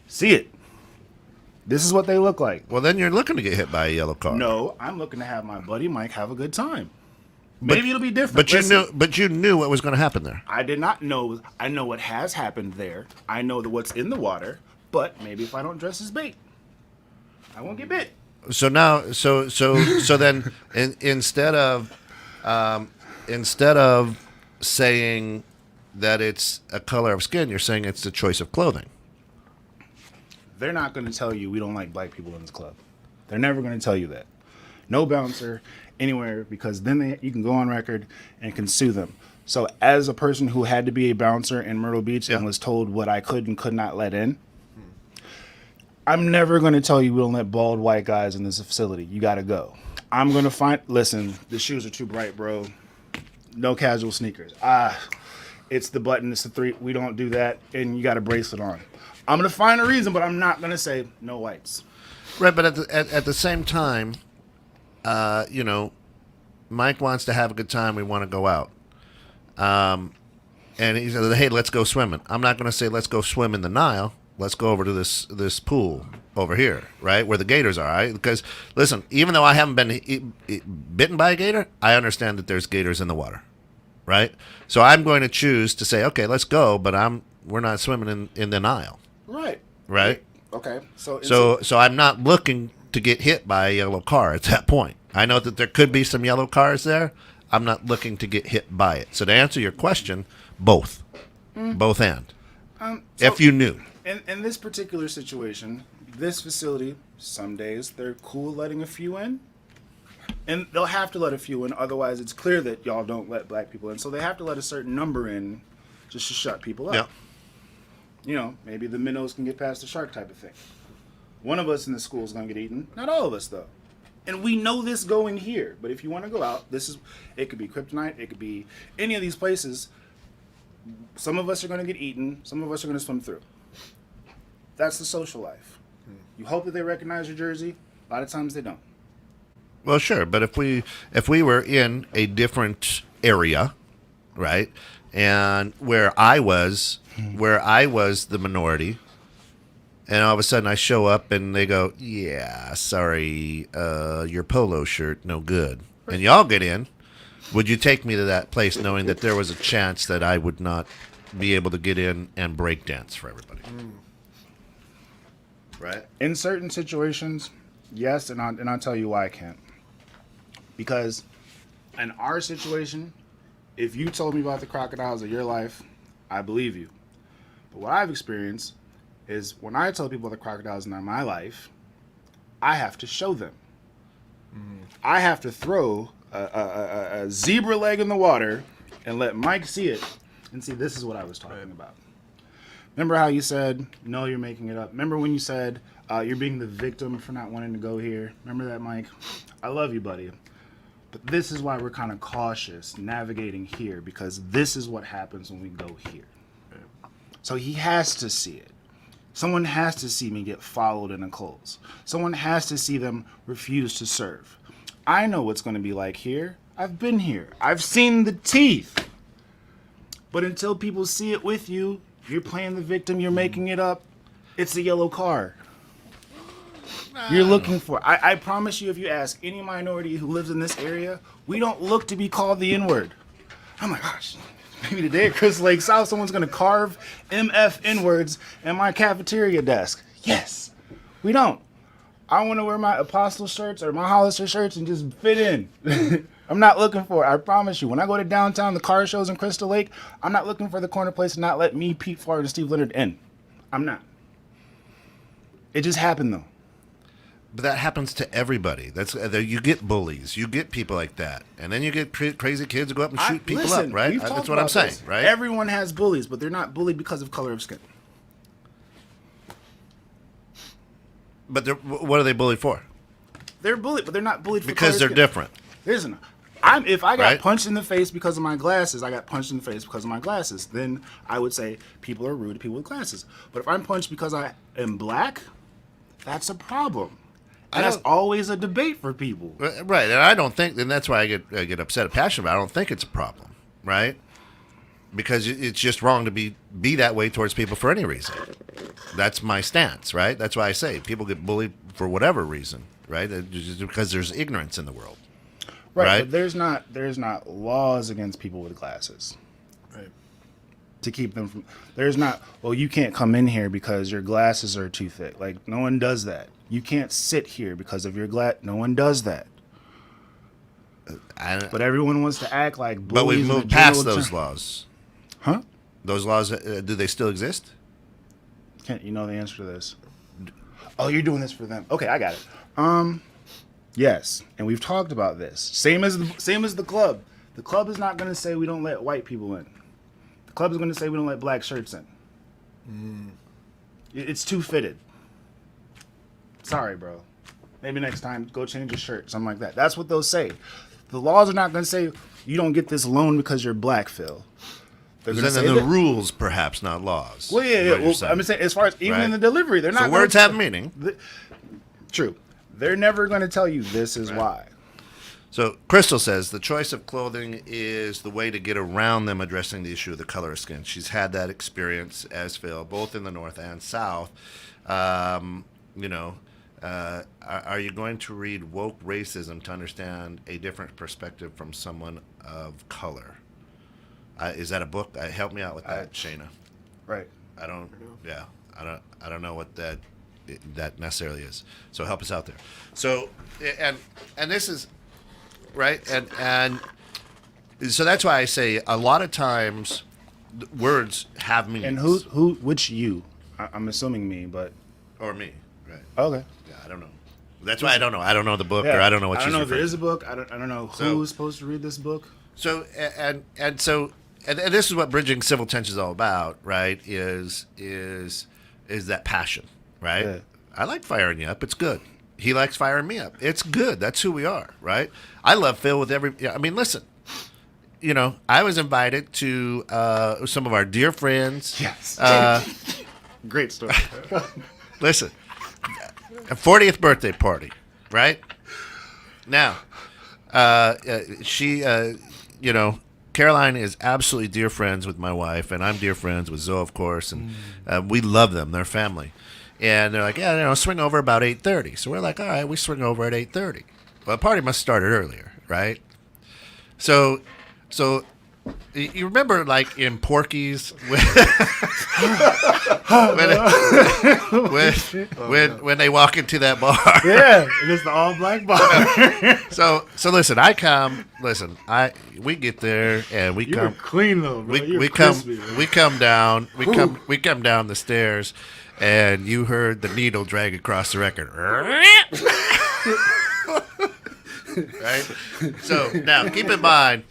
See it. This is what they look like. Well, then you're looking to get hit by a yellow car. No, I'm looking to have my buddy Mike have a good time. Maybe it'll be different. But you knew what was going to happen there. I did not know. I know what has happened there. I know what's in the water. But maybe if I don't dress as bait, I won't get bit. So now, so then, instead of saying that it's a color of skin, you're saying it's the choice of clothing. They're not going to tell you we don't like black people in this club. They're never going to tell you that. No bouncer anywhere, because then you can go on record and can sue them. So as a person who had to be a bouncer in Myrtle Beach and was told what I could and could not let in, I'm never going to tell you we don't let bald white guys in this facility. You got to go. I'm going to listen, the shoes are too bright, bro. No casual sneakers. It's the button, it's the 3. We don't do that, and you got a bracelet on. I'm going to find a reason, but I'm not going to say no whites. Right, but at the same time, Mike wants to have a good time. We want to go out. And he said, hey, let's go swimming. I'm not going to say let's go swim in the Nile. Let's go over to this pool over here, right, where the gators are. Right? Because, listen, even though I haven't been bitten by a gator, I understand that there's gators in the water, right? So I'm going to choose to say, okay, let's go, but we're not swimming in the Nile. Right? Okay. So I'm not looking to get hit by a yellow car at that point. I know that there could be some yellow cars there. I'm not looking to get hit by it. So to answer your question, both. Both and. If you knew. In this particular situation, this facility, some days they're cool letting a few in. And they'll have to let a few in, otherwise it's clear that y'all don't let black people in. So they have to let a certain number in just to shut people up. Yeah. Maybe the minnows can get past the shark type of thing. One of us in the school is going to get eaten. Not all of us, though. And we know this going here. But if you want to go out, it could be kryptonite. It could be any of these places. Some of us are going to get eaten. Some of us are going to swim through. That's the social life. You hope that they recognize your jersey. A lot of times they don't. Well, sure. But if we were in a different area, right, and where I was the minority, and all of a sudden I show up and they go, yeah, sorry, your polo shirt, no good. And y'all get in, would you take me to that place knowing that there was a chance that I would not be able to get in and break dance for everybody? Right? In certain situations, yes, and I'll tell you why I can't. Because in our situation, if you told me about the crocodiles of your life, I believe you. But what I've experienced is when I tell people the crocodiles in my life, I have to show them. I have to throw a zebra leg in the water and let Mike see it and see this is what I was talking about. Remember how you said, no, you're making it up? Remember when you said you're being the victim for not wanting to go here? Remember that, Mike? I love you, buddy. But this is why we're kind of cautious navigating here, because this is what happens when we go here. So he has to see it. Someone has to see me get followed in a Kohl's. Someone has to see them refuse to serve. I know what's going to be like here. I've been here. I've seen the teeth. But until people see it with you, you're playing the victim, you're making it up. It's a yellow car. You're looking for. I promise you, if you ask any minority who lives in this area, we don't look to be called the N-word. Oh my gosh. Maybe today at Chris Lake South, someone's going to carve MF N-words in my cafeteria desk. Yes. We don't. I want to wear my Apostle shirts or my Hollister shirts and just fit in. I'm not looking for it. I promise you. When I go to downtown, the car shows in Crystal Lake, I'm not looking for the corner place to not let me, Pete Florida, and Steve Leonard in. I'm not. It just happened, though. But that happens to everybody. That's you get bullies, you get people like that, and then you get crazy kids who go up and shoot people up, right? We've That's talked what I'm about saying, this. right? Everyone has bullies, but they're not bullied because of color of skin. But what are they bullied for? They're bullied, but they're not bullied for Because color they're of skin. different. Listen, if I got Right? punched in the face because of my glasses, I got punched in the face because of my glasses. Then I would say people are rude to people with glasses. But if I'm punched because I am black, that's a problem. And that's always a debate for people. Right, and I don't think, and that's why I get upset and passionate about it. I don't think it's a problem, right? Because it's just wrong to be that way towards people for any reason. That's my stance, right? That's why I say people get bullied for whatever reason, right? Just because there's ignorance in the world. Right. But there's not laws against people with glasses. Right. To keep them from, there's not, well, you can't come in here because your glasses are too thick. Like, no one does that. You can't sit here because of your no one does that. But everyone wants to act like bullies. But we've moved past those laws. Huh? Those laws, do they still exist? Kent, you know the answer to this. Oh, you're doing this for them. Okay, I got it. Yes, and we've talked about this. Same as the club. The club is not going to say we don't let white people in. The club is going to say we don't let black shirts in. It's too fitted. Sorry, bro. Maybe next time, go change your shirt, something like that. That's what they'll say. The laws are not going to say you don't get this loan because you're black, Phil. They're Then going to say the that. rules, perhaps, not laws. Well, yeah. Well, I'm saying as far as even in the delivery, they're not. So words have meaning. True. They're never going to tell you this is why. So Crystal says the choice of clothing is the way to get around them addressing the issue of the color of skin. She's had that experience as Phil, both in the North and South. Are you going to read Woke Racism to understand a different perspective from someone of color? Is that a book? Help me out with that, Shayna. Right. I don't know what that necessarily is. So help us out there. So and this is right and so that's why I say a lot of times words have meanings. And which you? I'm assuming me, but or me, right? Okay. Yeah, I don't know. That's why I don't know. I don't know the book, or I don't know what she's I don't know if there referring is a book. I don't know who's supposed to read this book. So and this is what bridging civil tension is all about, right? Is that passion, right? Yeah. I like firing you up. It's good. He likes firing me up. It's good. That's who we are, right? I love Phil with every. I mean, listen. I was invited to some of our dear friends. Yes. Great story. Listen, a 40th birthday party, right? Now, Caroline is absolutely dear friends with my wife, and I'm dear friends with Zoe, of course, and we love them. They're family. And they're like, yeah, swing over about 8:30. So we're like, all right, we swing over at 8:30. Well, the party must have started earlier, right? So you remember, like in Porky's, when they walk into that bar. Yeah, and it's the all black bar. So listen, we get there and we You come were clean though, bro. we come down the stairs, and you heard the needle drag across the record. Right. So now keep in mind,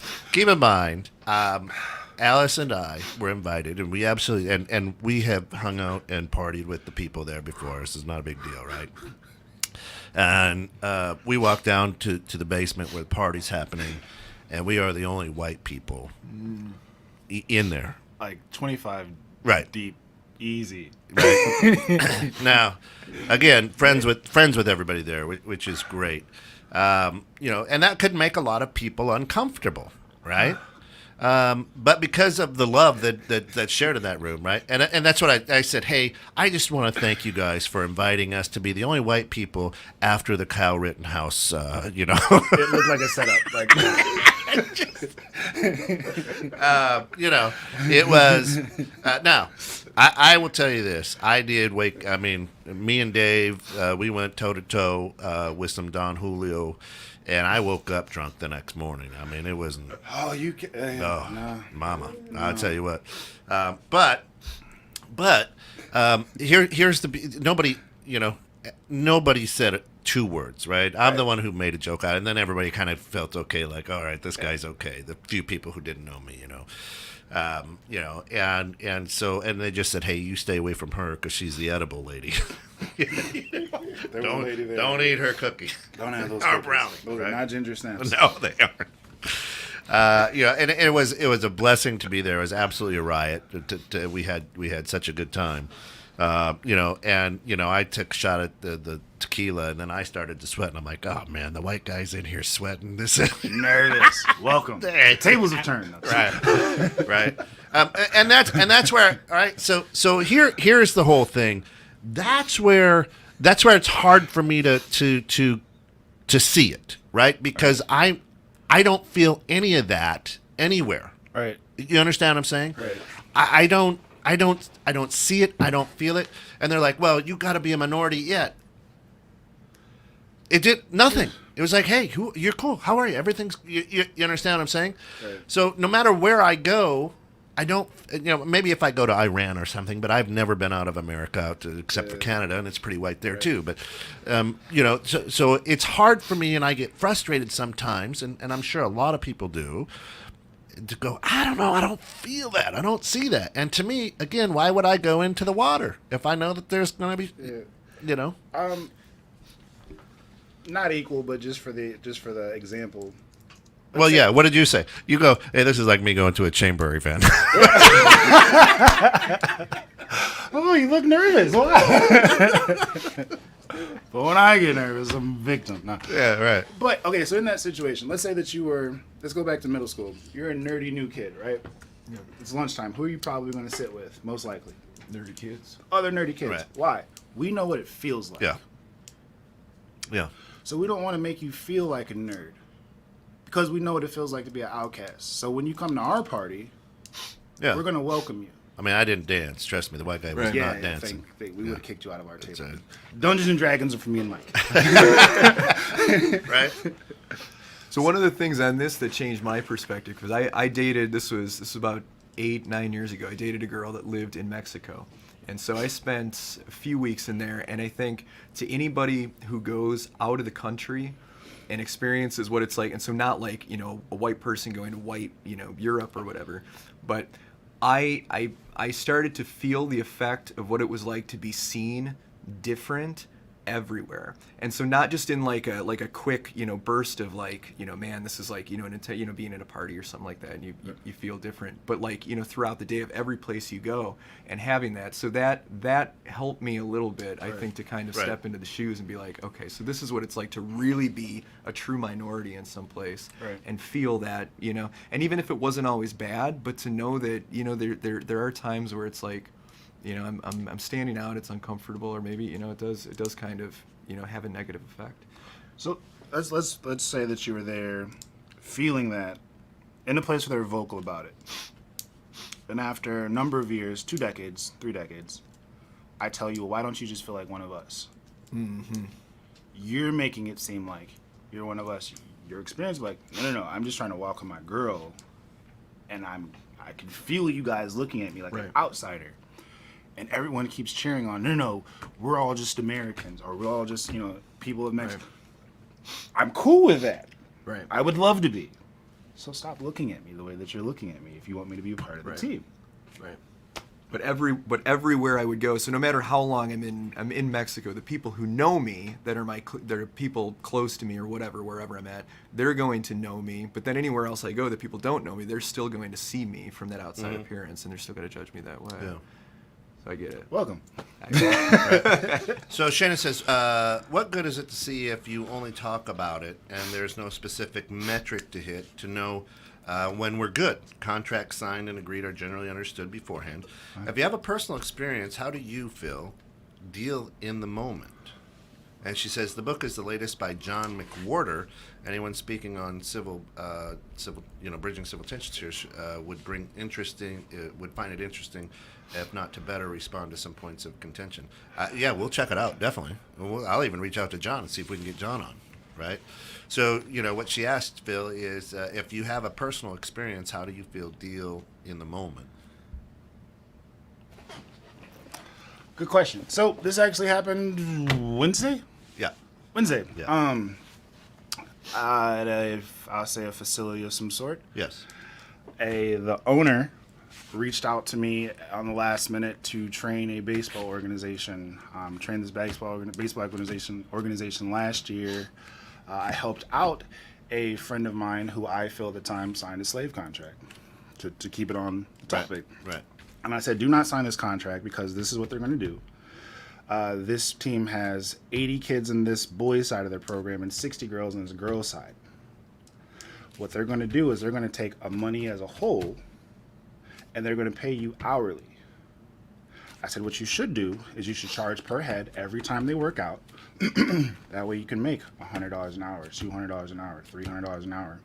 Alice and I were invited, and we absolutely and we have hung out and partied with the people there before. So it's not a big deal, right? And we walked down to the basement where the party's happening, and we are the only white people in there. Like 25 Right. deep, easy. Right. Now, again, friends with everybody there, which is great. And that could make a lot of people uncomfortable, right? But because of the love that's shared in that room, right? And that's what I said, hey, I just want to thank you guys for inviting us to be the only white people after the Kyle Rittenhouse, It looked like a setup. Like, it was. Now, I will tell you this. Me and Dave, we went toe-to-toe with some Don Julio, and I woke up drunk the next morning. I mean, it wasn't... oh, you can. No. Mama, I'll tell you what. But here's the... Nobody said 2 words, right? I'm the one who made a joke out, and then everybody kind of felt okay, like, all right, this guy's okay. The few people who didn't know me, and they just said, hey, you stay away from her because she's the edible lady. Don't eat her cookie. Don't have those. Or cookies. brownie. Those right? are not ginger snaps. No, they aren't. And it was a blessing to be there. It was absolutely a riot. We had such a good time. I took a shot at the tequila, and then I started to sweat, and I'm like, oh man, the white guy's in here sweating. This is Nervous. Welcome. Tables have turned. right. And that's where. All right. So here's the whole thing. That's where it's hard for me to see it, right? Because I don't feel any of that anywhere. Right. You understand what I'm saying? Right. I don't see it. I don't feel it. And they're like, well, you got to be a minority yet. It did nothing. It was like, hey, you're cool. How are you? Everything's, you understand what I'm saying? Right. So no matter where I go, I don't, maybe if I go to Iran or something, but I've never been out of America except for Canada, and it's pretty white there too. But, so it's hard for me, and I get frustrated sometimes, and I'm sure a lot of people do, to go, I don't know, I don't feel that, I don't see that. And to me, again, why would I go into the water if I know that there's going to be, Not equal, but just for the example. Well, yeah. What did you say? You go, hey, this is like me going to a Chamber event. Oh, you look nervous. Why? But when I get nervous, I'm a victim. No. Yeah, right. But, okay, so in that situation, let's say that let's go back to middle school. You're a nerdy new kid, right? Yeah. It's lunchtime. Who are you probably going to sit with, most likely? Nerdy kids. Other nerdy kids. Right. Why? We know what it feels like. Yeah. Yeah. So we don't want to make you feel like a nerd. Because we know what it feels like to be an outcast. So when you come to our party, we're going to welcome you. I mean, I didn't dance. Trust me, the white guy was not dancing. We would have kicked you out of our table. Right. Dungeons and Dragons are for me and Mike. Right? So one of the things on this that changed my perspective, because I dated, this was about 8-9 years ago, I dated a girl that lived in Mexico. And so I spent a few weeks in there, and I think to anybody who goes out of the country and experiences what it's like, and so not like, a white person going to white, Europe or whatever, but I started to feel the effect of what it was like to be seen different everywhere. And so not just in like a quick, burst of like, man, this is like, being at a party or something like that, and you feel different, but like, throughout the day of every place you go and having that. So that helped me a little bit, I think, to kind of step into the shoes and be like, okay, so this is what it's like to really be a true minority in some place and feel that, and even if it wasn't always bad, but to know that, there are times where it's like, I'm standing out, it's uncomfortable, or maybe, it does kind of, have a negative effect. So let's say that you were there feeling that, in a place where they're vocal about it. And after a number of years, 2 decades, 3 decades, I tell you, why don't you just feel like one of us? Mm-hmm. You're making it seem like you're one of us. Your experience, like, no, I'm just trying to welcome my girl, and I can feel you guys looking at me like an outsider. And everyone keeps cheering on, no, we're all just Americans, or we're all just, people of Mexico. Right. I'm cool with that. Right. I would love to be. So stop looking at me the way that you're looking at me if you want me to be a part of the team. Right. But everywhere I would go, so no matter how long I'm in Mexico, the people who know me, that are people close to me or whatever, wherever I'm at, they're going to know me. But then anywhere else I go that people don't know me, they're still going to see me from that outside appearance, and they're still going to judge me that way. Yeah. So I get it. Welcome. So Shannon says, what good is it to see if you only talk about it and there's no specific metric to hit to know when we're good? Contracts signed and agreed are generally understood beforehand. If you have a personal experience, how do you, Phil, deal in the moment? And she says the book is the latest by John McWhorter. Anyone speaking on bridging civil tensions here would find it interesting, if not to better respond to some points of contention. Yeah, we'll check it out, definitely. I'll even reach out to John and see if we can get John on, right? So, what she asked, Phil, is if you have a personal experience, how do you feel deal in the moment? Good question. So this actually happened Wednesday? Yeah. Wednesday. Yeah. At I'll say a facility of some sort. Yes. The owner reached out to me on the last minute to train a baseball organization. Trained this baseball organization last year. I helped out a friend of mine who I feel at the time signed a slave contract to keep it on the topic. Right. And I said, do not sign this contract because this is what they're going to do. This team has 80 kids in this boys' side of their program and 60 girls in this girls' side. What they're going to do is they're going to take a money as a whole and they're going to pay you hourly. I said, what you should do is you should charge per head every time they work out. That way you can make $100 an hour, $200 an hour, $300 an hour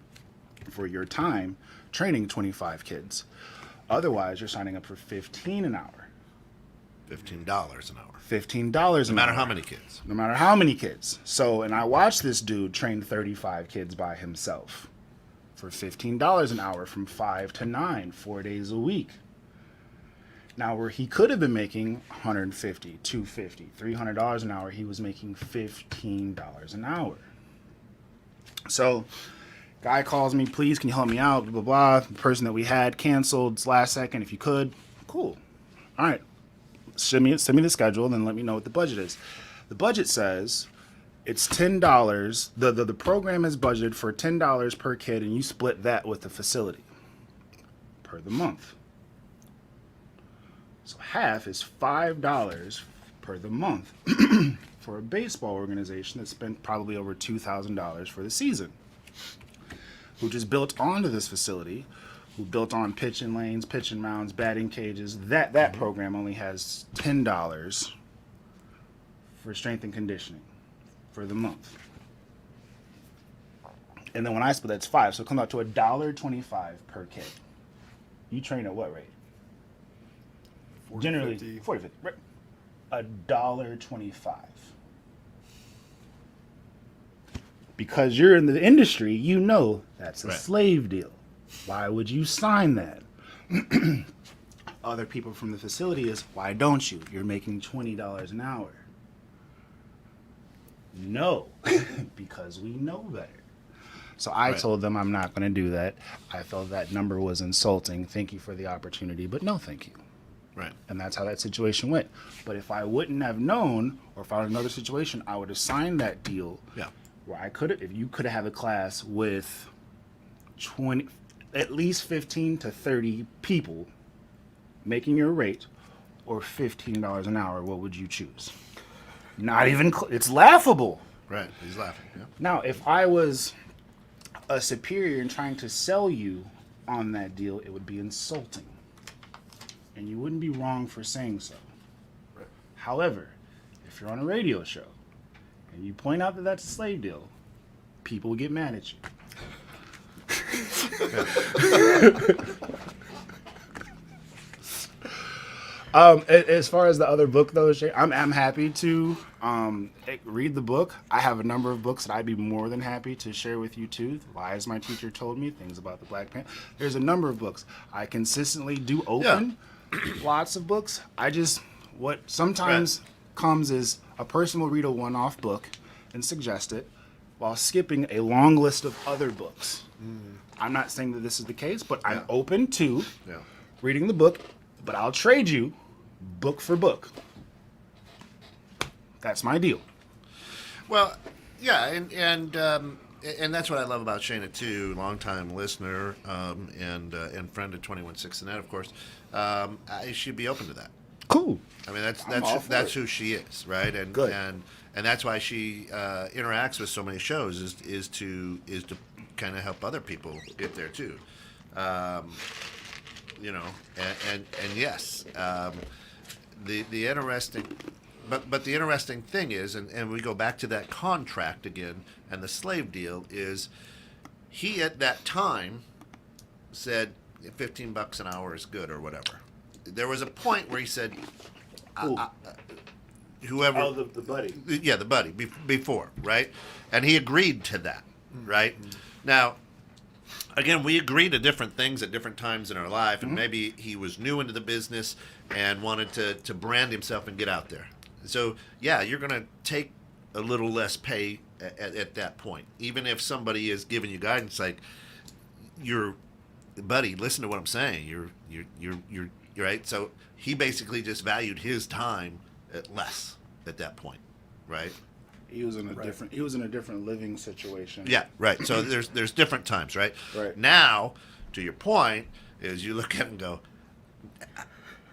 for your time training 25 kids. Otherwise, you're signing up for $15 an hour. $15 an hour. $15 an hour. No matter how many kids. No matter how many kids. So, and I watched this dude train 35 kids by himself for $15 an hour from 5 to 9, 4 days a week. Now, where he could have been making $150, $250, $300 an hour, he was making $15 an hour. So, guy calls me, please, can you help me out? Blah, blah, blah. The person that we had canceled last second, if you could. Cool. All right. Send me the schedule, then let me know what the budget is. The budget says it's $10. The program is budgeted for $10 per kid, and you split that with the facility per the month. So half is $5 per the month for a baseball organization that spent probably over $2,000 for the season, who just built onto this facility, who built on pitching lanes, pitching mounds, batting cages. That program only has $10 for strength and conditioning for the month. And then when I split, that's $5, so it comes out to $1.25 per kid. You train at what rate? 40, Generally, 50. 40, 50, right? $1.25. Because you're in the industry, you know that's a slave deal. Why would you sign that? Other people from the facility is, why don't you? You're making $20 an hour. No, because we know better. So I told them I'm not going to do that. I felt that number was insulting. Thank you for the opportunity, but no thank you. Right. And that's how that situation went. But if I wouldn't have known, or if I was in another situation, I would have signed that deal. Yeah. Where I could have, if you could have had a class with at least 15 to 30 people making your rate, or $15 an hour, what would you choose? Not even, it's laughable. Right. He's laughing. Yeah. Now, if I was a superior and trying to sell you on that deal, it would be insulting. And you wouldn't be wrong for saying so. Right. However, if you're on a radio show and you point out that that's a slave deal, people will get mad at you. As far as the other book though, I'm happy to read the book. I have a number of books that I'd be more than happy to share with you too. Lies My Teacher Told Me, things about the Black Panther. There's a number of books. I consistently do open lots of books. What sometimes comes is a person will read a one-off book and suggest it while skipping a long list of other books. I'm not saying that this is the case, but I'm open to reading the book, but I'll trade you book for book. That's my deal. Well, yeah, and that's what I love about Shayna too, longtime listener and friend of 21/6 and that, of course. She'd be open to that. Cool. I mean, all for that's it. who she is, right? And Good. and that's why she interacts with so many shows is to kind of help other people get there too. You know, and yes, the interesting. But the interesting thing is, and we go back to that contract again, and the slave deal is, he at that time said $15 an hour is good or whatever. There was a point where he said, whoever, Oh, the buddy. yeah, the buddy before, right, and he agreed to that, right. Now, again, we agree to different things at different times in our life, and maybe he was new into the business and wanted to brand himself and get out there. So, yeah, you're going to take a little less pay at that point. Even if somebody is giving you guidance like, buddy, listen to what I'm saying. You're right. So he basically just valued his time at less at that point, right? He was in a different living situation. Yeah, right. So there's different times, right? Right. Now, to your point, is you look at it and go,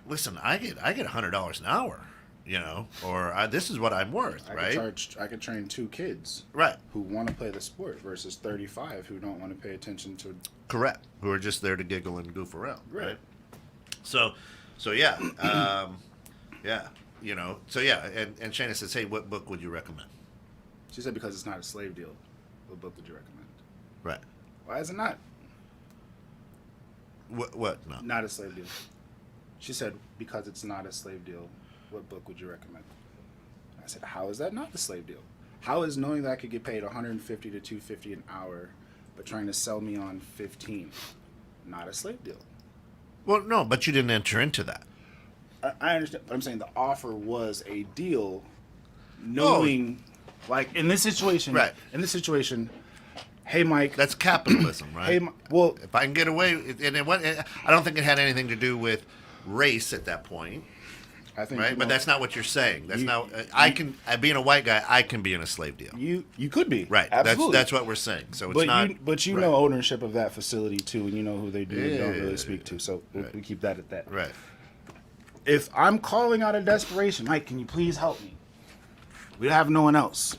listen, I get $100 an hour, you know, or this is what I'm worth, right? I could train 2 kids, Right. who want to play the sport versus 35 who don't want to pay attention to. Correct. Who are just there to giggle and goof around, Right. right? So yeah, yeah, you know, so yeah, and Shayna says, hey, what book would you recommend? She said because it's not a slave deal. What book would you recommend? Right. Why is it not? What? No. Not a slave deal. She said because it's not a slave deal. What book would you recommend? I said, how is that not a slave deal? How is knowing that I could get paid $150 to $250 an hour, but trying to sell me on 15 not a slave deal? Well, no, but you didn't enter into that. I understand, but I'm saying the offer was a deal, knowing, like in this situation, Right. In this situation, hey Mike, That's capitalism, right? hey, well, If I can get away, I don't think it had anything to do with race at that point, I think right? But that's not what you're saying. That's not. Being a white guy, I can be in a slave deal. you could be Right. Absolutely. That's what we're saying. So it's not. You right. know ownership of that facility too, and you know who they do and don't Yeah. really speak to. So we keep that at that. Right. If I'm calling out of desperation, Mike, can you please help me? We have no one else.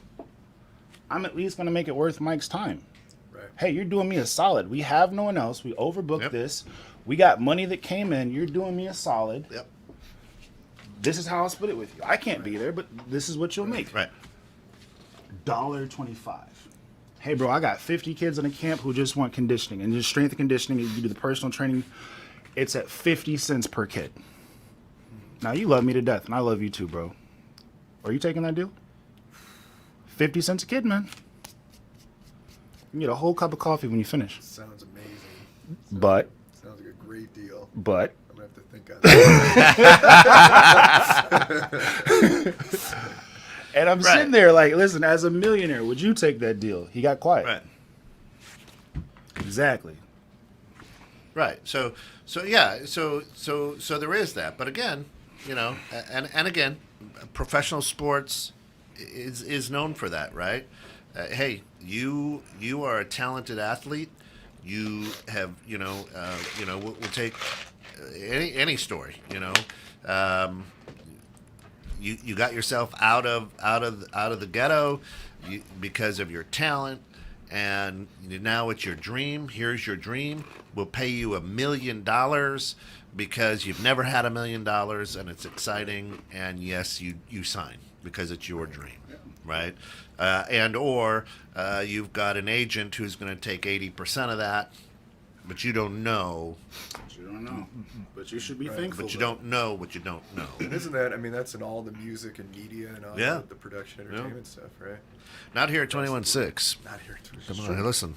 I'm at least going to make it worth Mike's time. Right. Hey, you're doing me a solid. We have no one else. We overbooked Yep. this. We got money that came in. You're doing me a solid. Yep. This is how I'll split it with you. I can't be there, but this is what you'll make. Right. $1.25. Hey, bro, I got 50 kids in a camp who just want conditioning. And just strength and conditioning, you do the personal training, it's at 50 cents per kid. Now, you love me to death, and I love you too, bro. Are you taking that deal? 50 cents a kid, man. You get a whole cup of coffee when you finish. Sounds amazing. But, Sounds like a great deal. I'm I'm gonna have to think on that. and I'm Right. sitting there like, listen, as a millionaire, would you take that deal? He got quiet. Right. Exactly. Right. So yeah. So there is that. But again, you know, and again, professional sports is known for that, right? Hey, you are a talented athlete. You have, we'll take any story, you got yourself out of the ghetto because of your talent, and now it's your dream. Here's your dream. We'll pay you $1 million because you've never had $1 million, and it's exciting. And yes, you sign because it's your dream, right? Or you've got an agent who's going to take 80% of that, But you don't know. But you don't know. But you should be thankful. But you don't know what you don't know. And isn't that? I mean, that's in all the music and media and all the production, entertainment stuff, right? Not here at 21.6. Not here. Come on, hey, listen,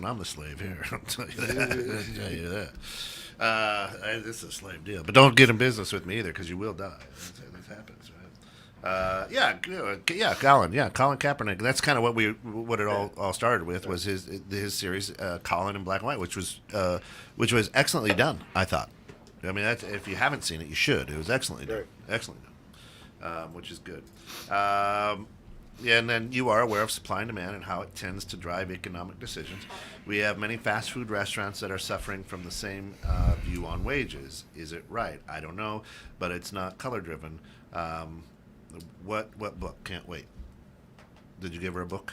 I'm the slave here. I'll tell you that. I'll tell you that. This is a slave deal, but don't get in business with me either, because you will die. That happens, right? Colin. Yeah, Colin Kaepernick. That's kind of what it all started with, was his series, Colin in Black and White, which was excellently done. I thought. I mean, if you haven't seen it, you should. It was excellently done. Excellently done, which is good. And then you are aware of supply and demand and how it tends to drive economic decisions. We have many fast food restaurants that are suffering from the same view on wages. Is it right? I don't know, but it's not color driven. What book? Can't wait. Did you give her a book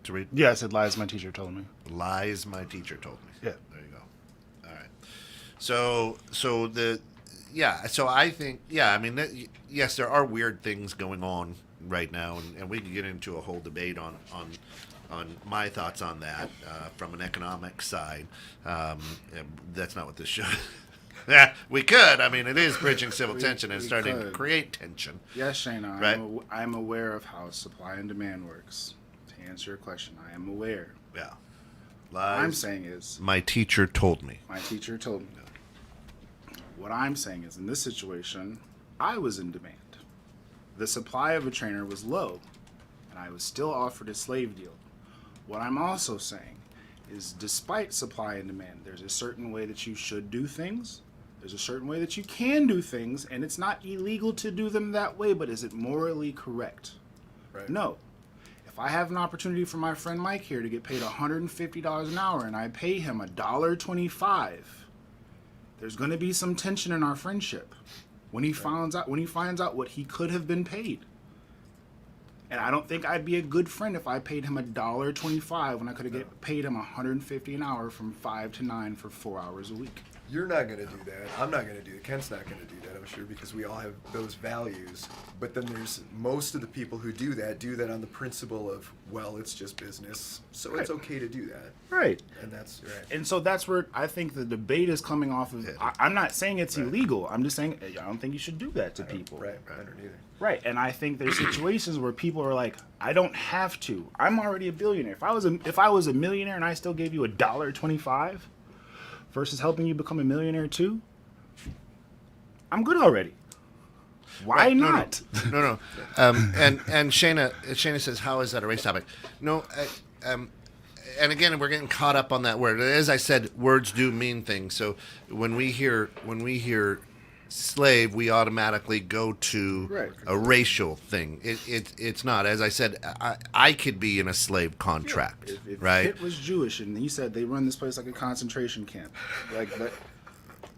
to read? Yeah, I said lies my teacher told me. Lies my teacher told me. Yeah. There you go. All right. So I think, I mean, yes, there are weird things going on right now, and we can get into a whole debate on my thoughts on that from an economic side. That's not what this show. Yeah, we could. I mean, it is bridging civil tension and starting to create tension. Yes, Shayna, right? I'm aware of how supply and demand works. To answer your question, I am aware. Yeah. What I'm saying is, my teacher told me. My teacher told me. What I'm saying is, in this situation, I was in demand. The supply of a trainer was low, and I was still offered a slave deal. What I'm also saying is, despite supply and demand, there's a certain way that you should do things. There's a certain way that you can do things, and it's not illegal to do them that way, but is it morally correct? Right. No. If I have an opportunity for my friend Mike here to get paid $150 an hour, and I pay him $1.25, there's going to be some tension in our friendship when he finds out what he could have been paid. And I don't think I'd be a good friend if I paid him $1.25 when I could have paid him $150 an hour from 5 to 9 for 4 hours a week. You're not going to do that. I'm not going to do that. Ken's not going to do that, I'm sure, because we all have those values. But then there's most of the people who do that on the principle of, well, it's just business, so it's okay to do that. Right. And that's right. And so that's where I think the debate is coming off of. I'm not saying it's illegal. I'm just saying I don't think you should do that to people. Right. I don't either. Right. And I think there's situations where people are like, I don't have to. I'm already a billionaire. If I was a millionaire and I still gave you $1.25 versus helping you become a millionaire too, I'm good already. Why not? No. And Shayna says, how is that a race topic? No, and again, we're getting caught up on that word. As I said, words do mean things. So when we hear slave, we automatically go to a racial thing. It's not. As I said, I could be in a slave contract, If right? Pitt was Jewish and he said they run this place like a concentration camp, but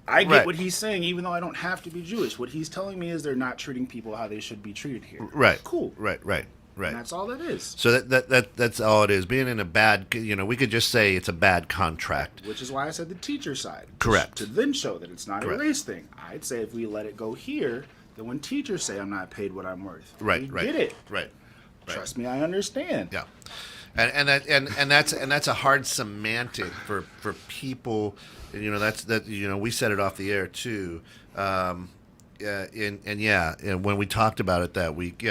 I get what he's saying, even though I don't have to be Jewish. What he's telling me is they're not treating people how they should be treated here. Right. Cool. Right. And that's all that is. So that's all it is. Being in a bad, we could just say it's a bad contract. Which is why I said the teacher side. Correct. To then show that it's not a race thing. I'd say if we let it go here, then when teachers say I'm not paid what I'm worth, Right. Get it. Right. Trust me, I understand. Yeah. And that's a hard semantic for people. And, we set it off the air too. And when we talked about it that week,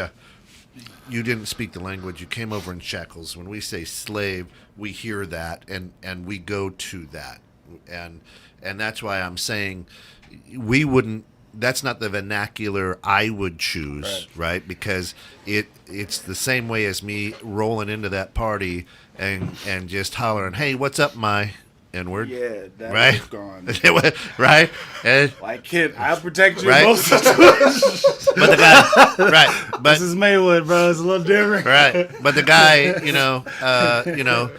you didn't speak the language. You came over in shackles. When we say slave, we hear that and we go to that. And that's why I'm saying we wouldn't. That's not the vernacular I would choose, right? Because it's the same way as me rolling into that party and just hollering, "Hey, what's up, my N-word?" Yeah, that right? was gone. Right? And, Like, kid, I'll protect you Right? in both situations. but the guy, right? But This is Maywood, bro. It's a little different. right? But the guy, the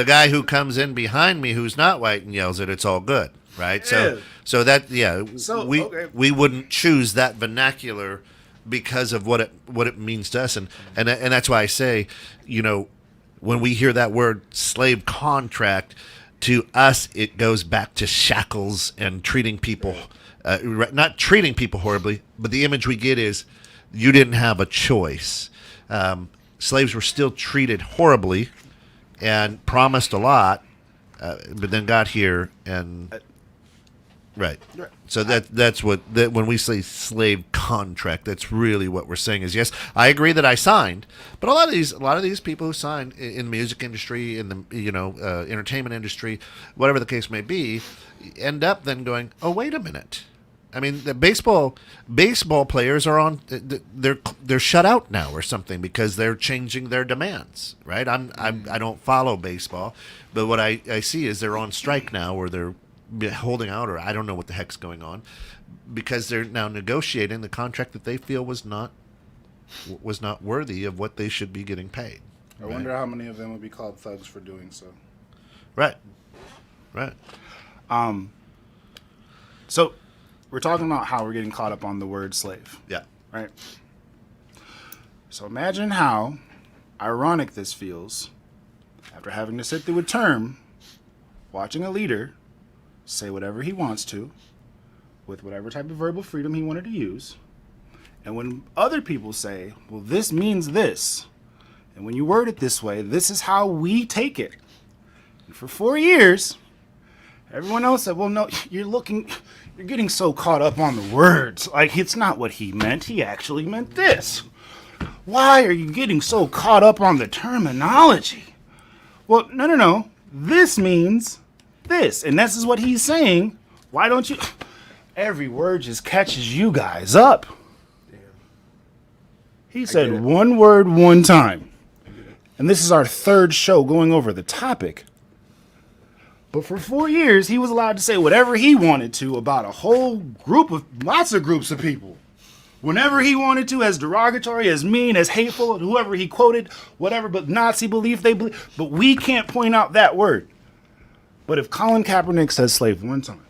guy who comes in behind me who's not white and yells it, it's all good, right? Yeah. So that we wouldn't choose that vernacular because of what it means to us, and that's why I say, when we hear that word slave contract, to us it goes back to shackles and treating people, not treating people horribly, but the image we get is you didn't have a choice. Slaves were still treated horribly and promised a lot, but then got here and right. Right. So that's what when we say slave contract, that's really what we're saying is yes, I agree that I signed, but a lot of these people who signed in the music industry, in the entertainment industry, whatever the case may be, end up then going, oh wait a minute. I mean, the baseball players are on. They're shut out now or something because they're changing their demands. Right? I don't follow baseball, but what I see is they're on strike now, or they're holding out, or I don't know what the heck's going on, because they're now negotiating the contract that they feel was not worthy of what they should be getting paid. I wonder how many of them would be called thugs for doing so. Right. So we're talking about how we're getting caught up on the word slave. Yeah. Right? So imagine how ironic this feels after having to sit through a term watching a leader say whatever he wants to with whatever type of verbal freedom he wanted to use. And when other people say, well, this means this, and when you word it this way, this is how we take it. And for 4 years, everyone else said, well, no, you're getting so caught up on the words. Like, it's not what he meant. He actually meant this. Why are you getting so caught up on the terminology? Well, no. This means this. And this is what he's saying. Why don't you... Every word just catches you guys up. Damn. He said one word one time. And this is our third show going over the topic. But for 4 years, he was allowed to say whatever he wanted to about a whole lots of groups of people. Whenever he wanted to, as derogatory, as mean, as hateful, whoever he quoted, whatever, but Nazi belief they believe. But we can't point out that word. But if Colin Kaepernick says slave one time,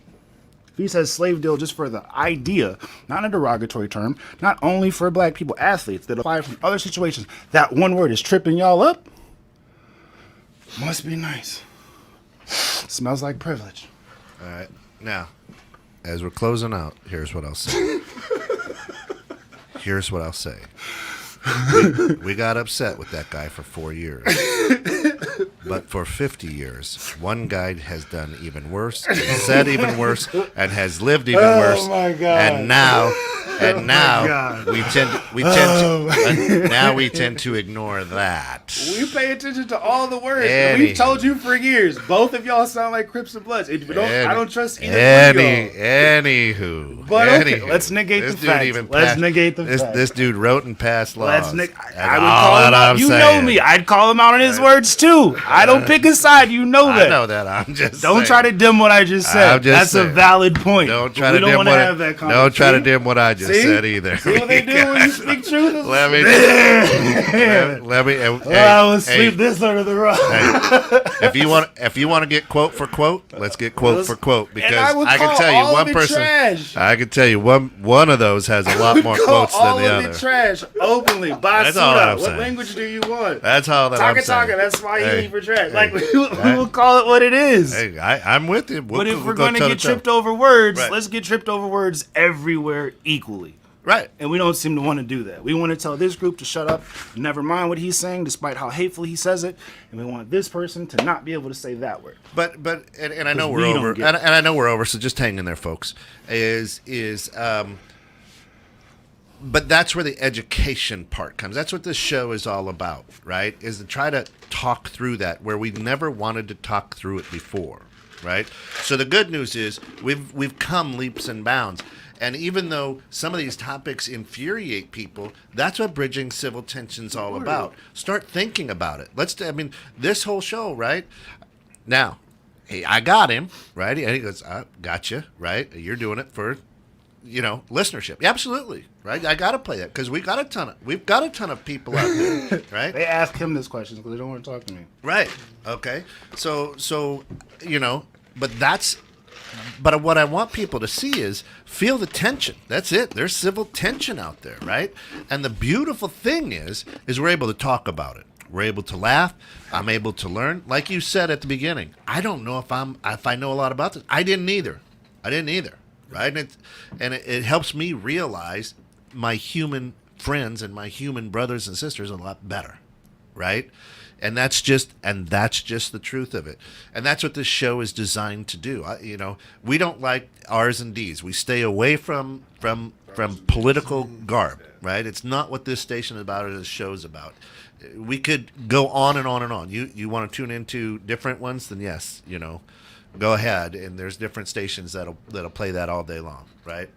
if he says slave deal just for the idea, not a derogatory term, not only for black people athletes that apply from other situations, that one word is tripping y'all up, must be nice. Smells like privilege. All right. Now, as we're closing out, here's what I'll say. We got upset with that guy for 4 years. But for 50 years, one guy has done even worse, said even worse, and has lived even worse. My God. And now we tend to ignore that. We pay attention to all the words. We've told you for years. Both of y'all sound like Crips and Bloods. I don't trust either one of y'all. Anywho. But okay, let's negate the facts. This dude wrote and passed laws. I would call him out. You know me. I'd call him out on his words too. I don't pick a side. You know that. I know that. I'm just Don't saying. try to dim what I just said. That's saying. a valid point. Don't try to dim what I just said either. See what they do when you speak truth? Let me. I will sweep this under the rug. If you want to get quote for quote, let's get quote for quote, because I can tell you one person. Trash. I can tell you one of those has a lot more quotes than the other. All of the trash openly. Basura. What language do you want? That's all that I'm saying. Taka. That's Swahili for trash. Like we will call it what it is. Hey, I'm with you. But if we're going to get tripped over words, let's get tripped over words everywhere equally. Right. And we don't seem to want to do that. We want to tell this group to shut up, never mind what he's saying, despite how hateful he says it, and we want this person to not be able to say that word. But I know we're over, and I know we're over. So just hang in there, folks. But that's where the education part comes. That's what this show is all about, right? Is to try to talk through that where we never wanted to talk through it before, right? So the good news is we've come leaps and bounds. And even though some of these topics infuriate people, that's what bridging civil tension's all about. Start thinking about it. This whole show, right? Now, hey, I got him, right? And he goes, I got you, right? You're doing it for, listenership. Absolutely, right? I got to play that because we've got a ton of people out there, right? They ask him this question because they don't want to talk to me. Right. Okay. So But what I want people to see is feel the tension. That's it. There's civil tension out there, right? And the beautiful thing is we're able to talk about it. We're able to laugh. I'm able to learn. Like you said at the beginning, I don't know if I know a lot about this. I didn't either. Right? And it helps me realize my human friends and my human brothers and sisters a lot better, right? And that's just the truth of it. And that's what this show is designed to do. We don't like R's and D's. We stay away from political garb, right? It's not what this station is about or this show is about. We could go on and on and on. You want to tune into different ones, then yes, go ahead. And there's different stations that'll play that all day long, right?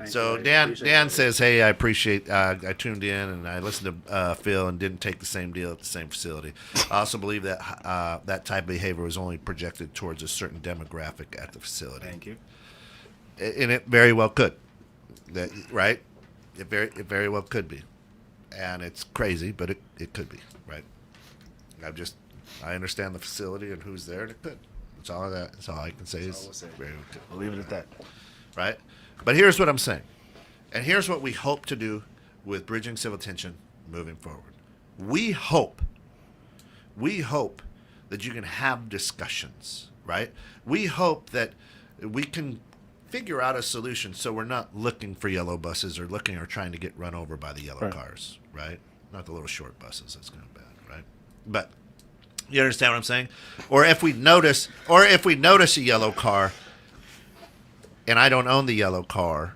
So Dan says, "Hey, I appreciate. I tuned in and I listened to Phil and didn't take the same deal at the same facility. I also believe that that type of behavior was only projected towards a certain demographic at the facility. Thank you. And it very well could. Right? It very well could be, and it's crazy, but it could be, right? I understand the facility and who's there, and it could. That's all I can say is very well could. We'll leave it at that. Right? But here's what I'm saying. And here's what we hope to do with Bridging Civil Tension moving forward. We hope that you can have discussions, right? We hope that we can figure out a solution so we're not looking for yellow buses or trying to get run over by the yellow cars, right? Not the little short buses. That's kind of bad, right? But you understand what I'm saying? Or if we notice a yellow car and I don't own the yellow car,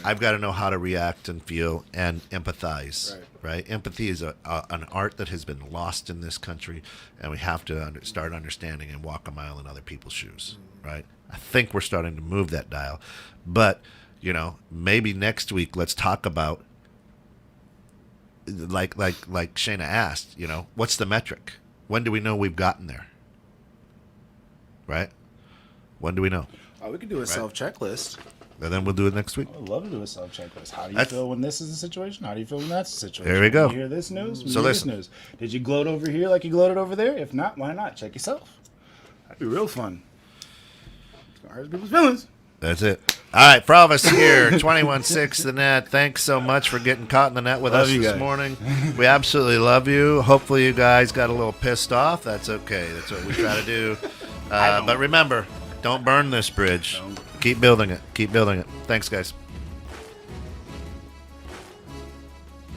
I've got to know how to react and feel and empathize, right? Empathy is an art that has been lost in this country, and we have to start understanding and walk a mile in other people's shoes, right? I think we're starting to move that dial. But, maybe next week let's talk about, like Shayna asked, what's the metric? When do we know we've gotten there? Right? When do we know? We could do a self-checklist. And then we'll do it next week. I would love to do a self-checklist. How do you feel when this is the situation? How do you feel when that's the situation? There we go. You hear this news? So listen. This news. Did you gloat over here like you gloated over there? If not, why not? Check yourself. That'd be real fun. It's gonna hurt people's feelings. That's it. All right, for all of us here, 21.6 The Net, thanks so much for getting caught in the net with us this morning. We absolutely love you. Hopefully you guys got a little pissed off. That's okay. That's what we try to do. But remember, don't burn this bridge. Keep building it. Keep building it. Thanks, guys.